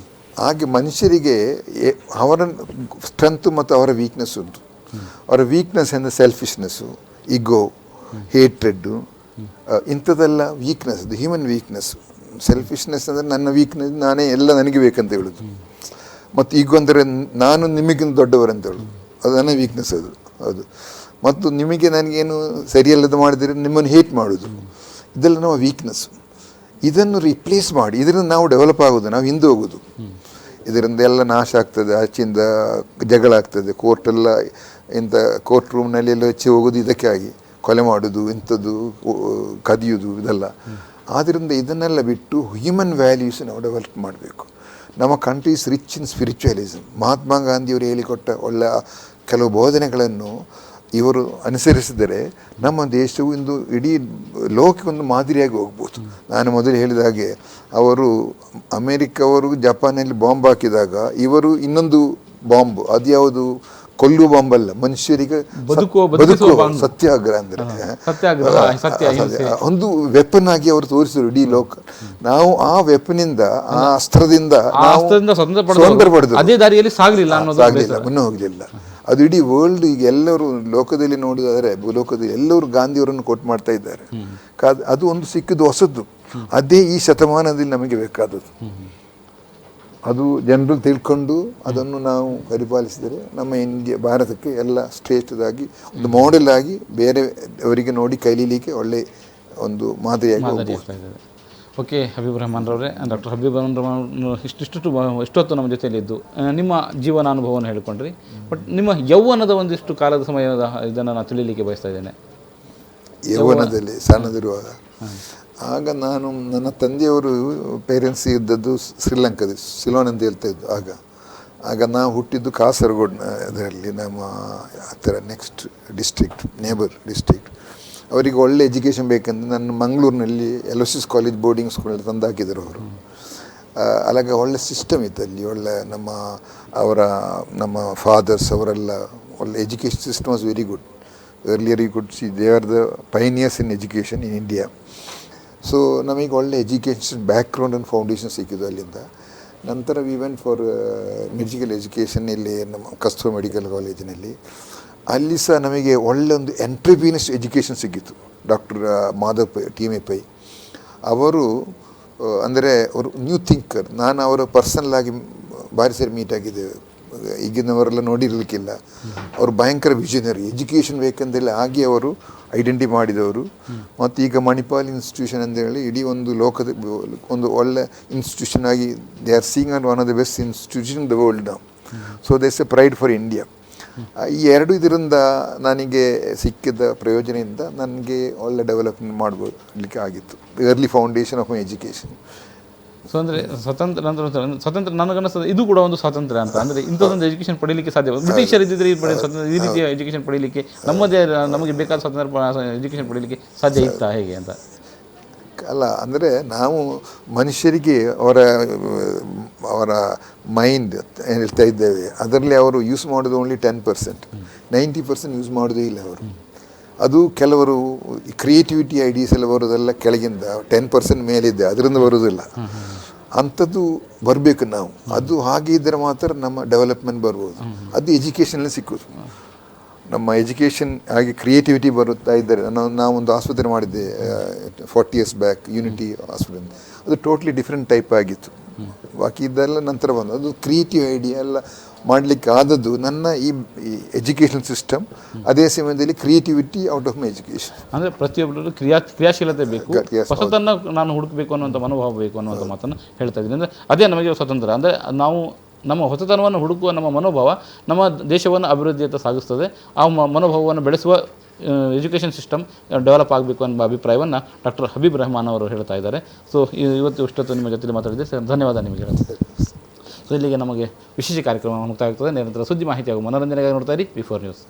ಹಾಗೆ ಮನುಷ್ಯರಿಗೆ ಅವರ ಸ್ಟ್ರೆಂತ್ ಮತ್ತು ಅವರ ವೀಕ್ನೆಸ್ ಉಂಟು. ಅವರ ವೀಕ್ನೆಸ್ ಅಂದರೆ ಸೆಲ್ಫಿಶ್ನೆಸ್ಸು, ಈಗೋ, ಹೇಟ್ರೆಡ್ಡು, ಇಂಥದ್ದೆಲ್ಲ ವೀಕ್ನೆಸ್, ಅದು ಹ್ಯೂಮನ್ ವೀಕ್ನೆಸ್. ಸೆಲ್ಫಿಶ್ನೆಸ್ ಅಂದರೆ ನನ್ನ ವೀಕ್ನೆಸ್, ನಾನೇ ಎಲ್ಲ ನನಗೆ ಬೇಕಂತ ಹೇಳೋದು. ಮತ್ತು ಈಗೋ ಅಂದರೆ ನಾನು ನಿಮಗಿಂತ ದೊಡ್ಡವರಂತ ಹೇಳೋದು, ಅದು ನನ್ನ ವೀಕ್ನೆಸ್ ಅದು. ಹೌದು. ಮತ್ತು ನಿಮಗೆ ನನಗೇನು ಸರಿಯಲ್ಲದ ಮಾಡಿದರೆ ನಿಮ್ಮನ್ನು ಹೇಟ್ ಮಾಡೋದು, ಇದೆಲ್ಲ ನಮ್ಮ ವೀಕ್ನೆಸ್ಸು. ಇದನ್ನು ರಿಪ್ಲೇಸ್ ಮಾಡಿ, ಇದರಿಂದ ನಾವು ಡೆವಲಪ್ ಆಗೋದು, ನಾವು ಹಿಂದೆ ಹೋಗೋದು. ಇದರಿಂದ ಎಲ್ಲ ನಾಶ ಆಗ್ತದೆ, ಆಚೆಯಿಂದ ಜಗಳ ಆಗ್ತದೆ, ಕೋರ್ಟೆಲ್ಲ ಇಂಥ ಕೋರ್ಟ್ ರೂಮ್ನಲ್ಲಿ ಎಲ್ಲ ಹೆಚ್ಚು ಹೋಗೋದು ಇದಕ್ಕೆ ಆಗಿ, ಕೊಲೆ ಮಾಡೋದು, ಇಂಥದ್ದು ಕದಿಯೋದು, ಇದೆಲ್ಲ. ಆದ್ದರಿಂದ ಇದನ್ನೆಲ್ಲ ಬಿಟ್ಟು ಹ್ಯೂಮನ್ ವ್ಯಾಲ್ಯೂಸ್ ನಾವು ಡೆವಲಪ್ ಮಾಡಬೇಕು. ನಮ್ಮ country is rich in spiritualism. Mahatma ಗಾಂಧಿಯವರು ಹೇಳಿಕೊಟ್ಟ ಒಳ್ಳೆಯ ಕೆಲವು ಬೋಧನೆಗಳನ್ನು ಇವರು ಅನುಸರಿಸಿದರೆ ನಮ್ಮ ದೇಶವು ಇಂದು ಇಡೀ ಲೋಕಕ್ಕೊಂದು ಮಾದರಿಯಾಗಿ ಹೋಗ್ಬೋದು. ನಾನು ಮೊದಲು ಹೇಳಿದ ಹಾಗೆ, ಅವರು ಅಮೇರಿಕವರು ಜಪಾನಲ್ಲಿ ಬಾಂಬ್ ಹಾಕಿದಾಗ ಇವರು ಇನ್ನೊಂದು ಬಾಂಬ್, ಅದು ಯಾವುದು, ಕೊಲ್ಲುವ ಬಾಂಬ್ ಅಲ್ಲ, ಮನುಷ್ಯರಿಗೆ ಬದುಕುವ ಸತ್ಯಾಗ್ರಹ ಅಂದರೆ ಒಂದು ವೆಪನ್ ಆಗಿ ಅವರು ತೋರಿಸಿದ್ರು ಇಡೀ ಲೋಕ. ನಾವು ಆ ವೆಪನಿಂದ, ಆ ಅಸ್ತ್ರದಿಂದ ಸ್ವತಂತ್ರ ಪಡೆದು ಅದೇ ದಾರಿಯಲ್ಲಿ ಸಾಗಲಿಲ್ಲ, ಮುನ್ನ ಹೋಗಲಿಲ್ಲ. ಅದು ಇಡೀ ವರ್ಲ್ಡ್ ಈಗ ಎಲ್ಲರೂ ಲೋಕದಲ್ಲಿ ನೋಡಿದರೆ, ಲೋಕದಲ್ಲಿ ಎಲ್ಲರೂ ಗಾಂಧಿಯವರನ್ನು ಕೋಟ್ ಮಾಡ್ತಾ ಇದ್ದಾರೆ. ಅದು ಒಂದು ಸಿಕ್ಕಿದ್ದು ಹೊಸದ್ದು, ಅದೇ ಈ ಶತಮಾನದಲ್ಲಿ ನಮಗೆ ಬೇಕಾದದ್ದು. ಅದು ಜನರು ತಿಳ್ಕೊಂಡು ಅದನ್ನು ನಾವು ಪರಿಪಾಲಿಸಿದರೆ ನಮ್ಮ ಇಂಡಿಯಾ, ಭಾರತಕ್ಕೆ ಎಲ್ಲ ಶ್ರೇಷ್ಠದಾಗಿ ಒಂದು ಮಾಡೆಲ್ ಆಗಿ ಬೇರೆಯವರಿಗೆ ನೋಡಿ ಕಲೀಲಿಕ್ಕೆ ಒಳ್ಳೆ ಒಂದು ಮಾದರಿಯಾಗಿ ಹೋಗ್ಬೋದು. ಓಕೆ, ಹಬೀಬ್ ರೆಹಮಾನ್ರವರೇ, ಡಾಕ್ಟರ್ ಹಬೀಬ್ ರೆಹಮಾನ್ ಇಷ್ಟೊತ್ತು ನಮ್ಮ ಜೊತೆಯಲ್ಲಿದ್ದು ನಿಮ್ಮ ಜೀವನಾನುಭವವನ್ನು ಹೇಳಿಕೊಂಡ್ರಿ. ಬಟ್ ನಿಮ್ಮ ಯೌವನದ ಒಂದಿಷ್ಟು ಕಾಲದ ಸಮಯದ ಇದನ್ನು ನಾನು ತಿಳಿಲಿಕ್ಕೆ ಬಯಸ್ತಾ ಇದ್ದೇನೆ. ಯೌವನದಲ್ಲಿ ಸಣ್ಣದಿರುವಾಗ, ಆಗ ನಾನು, ನನ್ನ ತಂದೆಯವರು ಪೇರೆಂಟ್ಸ್ ಇದ್ದದ್ದು ಶ್ರೀಲಂಕಾದ ಸಿಲೋನ್ ಅಂತ ಹೇಳ್ತಾ ಇದ್ದು. ಆಗ ನಾವು ಹುಟ್ಟಿದ್ದು ಕಾಸರಗೋಡು ಅದರಲ್ಲಿ, ನಮ್ಮ ಹತ್ತಿರ ನೆಕ್ಸ್ಟ್ ಡಿಸ್ಟ್ರಿಕ್ಟ್, ನೇಬರ್ ಡಿಸ್ಟ್ರಿಕ್ಟ್. ಅವರಿಗೆ ಒಳ್ಳೆ ಎಜುಕೇಷನ್ ಬೇಕಂದ್ರೆ ನನ್ನ ಮಂಗಳೂರಿನಲ್ಲಿ LOCS ಕಾಲೇಜ್ ಬೋರ್ಡಿಂಗ್ ಸ್ಕೂಲಲ್ಲಿ ತಂದು ಹಾಕಿದರು ಅವರು. ಅಲಾಗ ಒಳ್ಳೆ ಸಿಸ್ಟಮ್ ಇತ್ತು ಅಲ್ಲಿ, ಒಳ್ಳೆ ನಮ್ಮ ಫಾದರ್ಸ್ ಅವರೆಲ್ಲ ಒಳ್ಳೆ education system was very good. Earlier you could see they are the pioneers in education in India. So ನಮಗೆ ಒಳ್ಳೆ ಎಜುಕೇಷನ್ ಬ್ಯಾಕ್ಗ್ರೌಂಡ್ ಆ್ಯಂಡ್ ಫೌಂಡೇಶನ್ ಸಿಕ್ಕಿದ್ದು ಅಲ್ಲಿಂದ. ನಂತರ we went for medical education ಇಲ್ಲಿ ನಮ್ಮ ಕಸ್ತೂರ್ ಮೆಡಿಕಲ್ ಕಾಲೇಜಿನಲ್ಲಿ. ಅಲ್ಲಿ ಸಹ ನಮಗೆ ಒಳ್ಳೆ ಒಂದು ಎಂಟ್ರಪ್ರೀನಿಯರ್ಸ್ ಎಜುಕೇಷನ್ ಸಿಕ್ಕಿತ್ತು. ಡಾಕ್ಟರ್ ಮಾಧವ್ ಪೈ, ಟೀಮೆ ಪೈ ಅವರು ಅಂದರೆ ಅವರು ನ್ಯೂ ಥಿಂಕರ್. ನಾನು ಅವರ ಪರ್ಸನಲ್ ಆಗಿ ಭಾರಿ ಸರಿ ಮೀಟ್ ಆಗಿದ್ದೇವೆ, ಈಗಿನವರೆಲ್ಲ ನೋಡಿರಲಿಕ್ಕಿಲ್ಲ. ಅವರು ಭಯಂಕರ ವಿಷನರಿ, ಎಜುಕೇಷನ್ ಬೇಕಂದೇಳಿ ಹಾಗೆ ಅವರು ಐಡೆಂಟಿ ಮಾಡಿದವರು. ಮತ್ತು ಈಗ ಮಣಿಪಾಲ್ ಇನ್ಸ್ಟಿಟ್ಯೂಷನ್ ಅಂತೇಳಿ ಇಡೀ ಒಂದು ಲೋಕದ ಒಂದು ಒಳ್ಳೆ ಇನ್ಸ್ಟಿಟ್ಯೂಷನ್ ಆಗಿ they are seeing on one of the best institution in the world now. So does a pride for India. ಈ ಎರಡು ಇದರಿಂದ ನನಗೆ ಸಿಕ್ಕಿದ ಪ್ರಯೋಜನದಿಂದ ನನಗೆ ಒಳ್ಳೆ ಡೆವಲಪ್ಮೆಂಟ್ ಮಾಡಲಿಕ್ಕೆ ಆಗಿತ್ತು. Early foundation of my education. So ಅಂದರೆ ಸ್ವತಂತ್ರ ನನಗನ್ನಿಸ್ತದೆ ಇದು ಕೂಡ ಒಂದು ಸ್ವಾತಂತ್ರ್ಯ ಅಂತ. ಅಂದರೆ ಇಂಥದ್ದೊಂದು ಎಜುಕೇಷನ್ ಪಡೀಲಿಕ್ಕೆ ಸಾಧ್ಯ. ಬ್ರಿಟಿಷರ್ ಇದ್ದಿದ್ರೆ ಈ ರೀತಿಯ ಎಜುಕೇಷನ್ ಪಡೀಲಿಕ್ಕೆ ನಮಗೆ ಬೇಕಾದ ಸ್ವತಂತ್ರ ಎಜುಕೇಷನ್ ಪಡೀಲಿಕ್ಕೆ ಸಾಧ್ಯ ಇತ್ತಾ ಹೇಗೆ ಅಂತ? ಅಲ್ಲ, ಅಂದರೆ ನಾವು ಮನುಷ್ಯರಿಗೆ ಅವರ ಮೈಂಡ್ ಹೇಳ್ತಾ ಇದ್ದೇವೆ, ಅದರಲ್ಲಿ ಅವರು ಯೂಸ್ ಮಾಡೋದು ಓನ್ಲಿ 10%, 90% ಯೂಸ್ ಮಾಡೋದೇ ಇಲ್ಲ ಅವರು. ಅದು ಕೆಲವರು ಕ್ರಿಯೇಟಿವಿಟಿ ಐಡಿಯಾಸ್ ಎಲ್ಲ ಬರೋದೆಲ್ಲ ಕೆಳಗಿಂದ 10% ಮೇಲಿದೆ, ಅದರಿಂದ ಬರೋದಿಲ್ಲ. ಅಂಥದ್ದು ಬರಬೇಕು ನಾವು. ಅದು ಹಾಗೆ ಇದ್ದರೆ ಮಾತ್ರ ನಮ್ಮ ಡೆವಲಪ್ಮೆಂಟ್ ಬರ್ಬೋದು. ಅದು ಎಜುಕೇಷನಲ್ಲಿ ಸಿಕ್ಕೋದು. ನಮ್ಮ ಎಜುಕೇಷನ್ ಹಾಗೆ ಕ್ರಿಯೇಟಿವಿಟಿ ಬರುತ್ತಾ ಇದ್ದರೆ, ನಾವೊಂದು ಆಸ್ಪತ್ರೆ ಮಾಡಿದ್ದೆ 40 years ಬ್ಯಾಕ್, ಯೂನಿಟಿ ಹಾಸ್ಪಿಟಲ್. ಅದು ಟೋಟ್ಲಿ ಡಿಫ್ರೆಂಟ್ ಟೈಪ್ ಆಗಿತ್ತು. ಬಾಕಿ ಇದೆಲ್ಲ ನಂತರ ಬಂದು ಅದು ಕ್ರಿಯೇಟಿವ್ ಐಡಿಯಾ ಎಲ್ಲ ಮಾಡಲಿಕ್ಕೆ ಆದದ್ದು ನನ್ನ ಈ ಎಜುಕೇಷನ್ ಸಿಸ್ಟಮ್. ಅದೇ ಸಮಯದಲ್ಲಿ creativity out of my education. ಅಂದರೆ ಪ್ರತಿಯೊಬ್ಬರು ಕ್ರಿಯಾಶೀಲತೆ ಬೇಕು, ಹೊಸತನ್ನು ನಾನು ಹುಡುಕಬೇಕು ಅನ್ನುವಂಥ ಮನೋಭಾವ ಬೇಕು ಅನ್ನುವಂಥ ಮಾತನ್ನು ಹೇಳ್ತಾ ಇದ್ದೀನಿ. ಅಂದರೆ ಅದೇ ನಮಗೆ ಸ್ವತಂತ್ರ. ಅಂದರೆ ನಾವು ನಮ್ಮ ಹೊಸತನವನ್ನು ಹುಡುಕುವ ನಮ್ಮ ಮನೋಭಾವ ನಮ್ಮ ದೇಶವನ್ನು ಅಭಿವೃದ್ಧಿಯತ್ತ ಸಾಗಿಸ್ತದೆ. ಆ ಮನೋಭಾವವನ್ನು ಬೆಳೆಸುವ ಎಜುಕೇಷನ್ ಸಿಸ್ಟಮ್ ಡೆವಲಪ್ ಆಗಬೇಕು ಅನ್ನೋ ಅಭಿಪ್ರಾಯವನ್ನು ಡಾಕ್ಟರ್ ಹಬೀಬ್ ರೆಹಮಾನ್ ಅವರು ಹೇಳ್ತಾ ಇದ್ದಾರೆ. ಸೊ ಇವತ್ತು ಇಷ್ಟೊತ್ತು ನಿಮ್ಮ ಜೊತೆ ಮಾತಾಡಿದೆ ಸರ್, ಧನ್ಯವಾದ ನಿಮಗೆ. ಸೊ ಇಲ್ಲಿಗೆ ನಮಗೆ ವಿಶೇಷ ಕಾರ್ಯಕ್ರಮ ಮುಕ್ತಾಯ ಆಗ್ತದೆ. ನಿರಂತರ ಸುದ್ದಿ ಮಾಹಿತಿ ಹಾಗೂ ಮನೋರಂಜನೆಗಾಗಿ ನೋಡ್ತಾ ಇರಿ ವಿ4 ನ್ಯೂಸ್.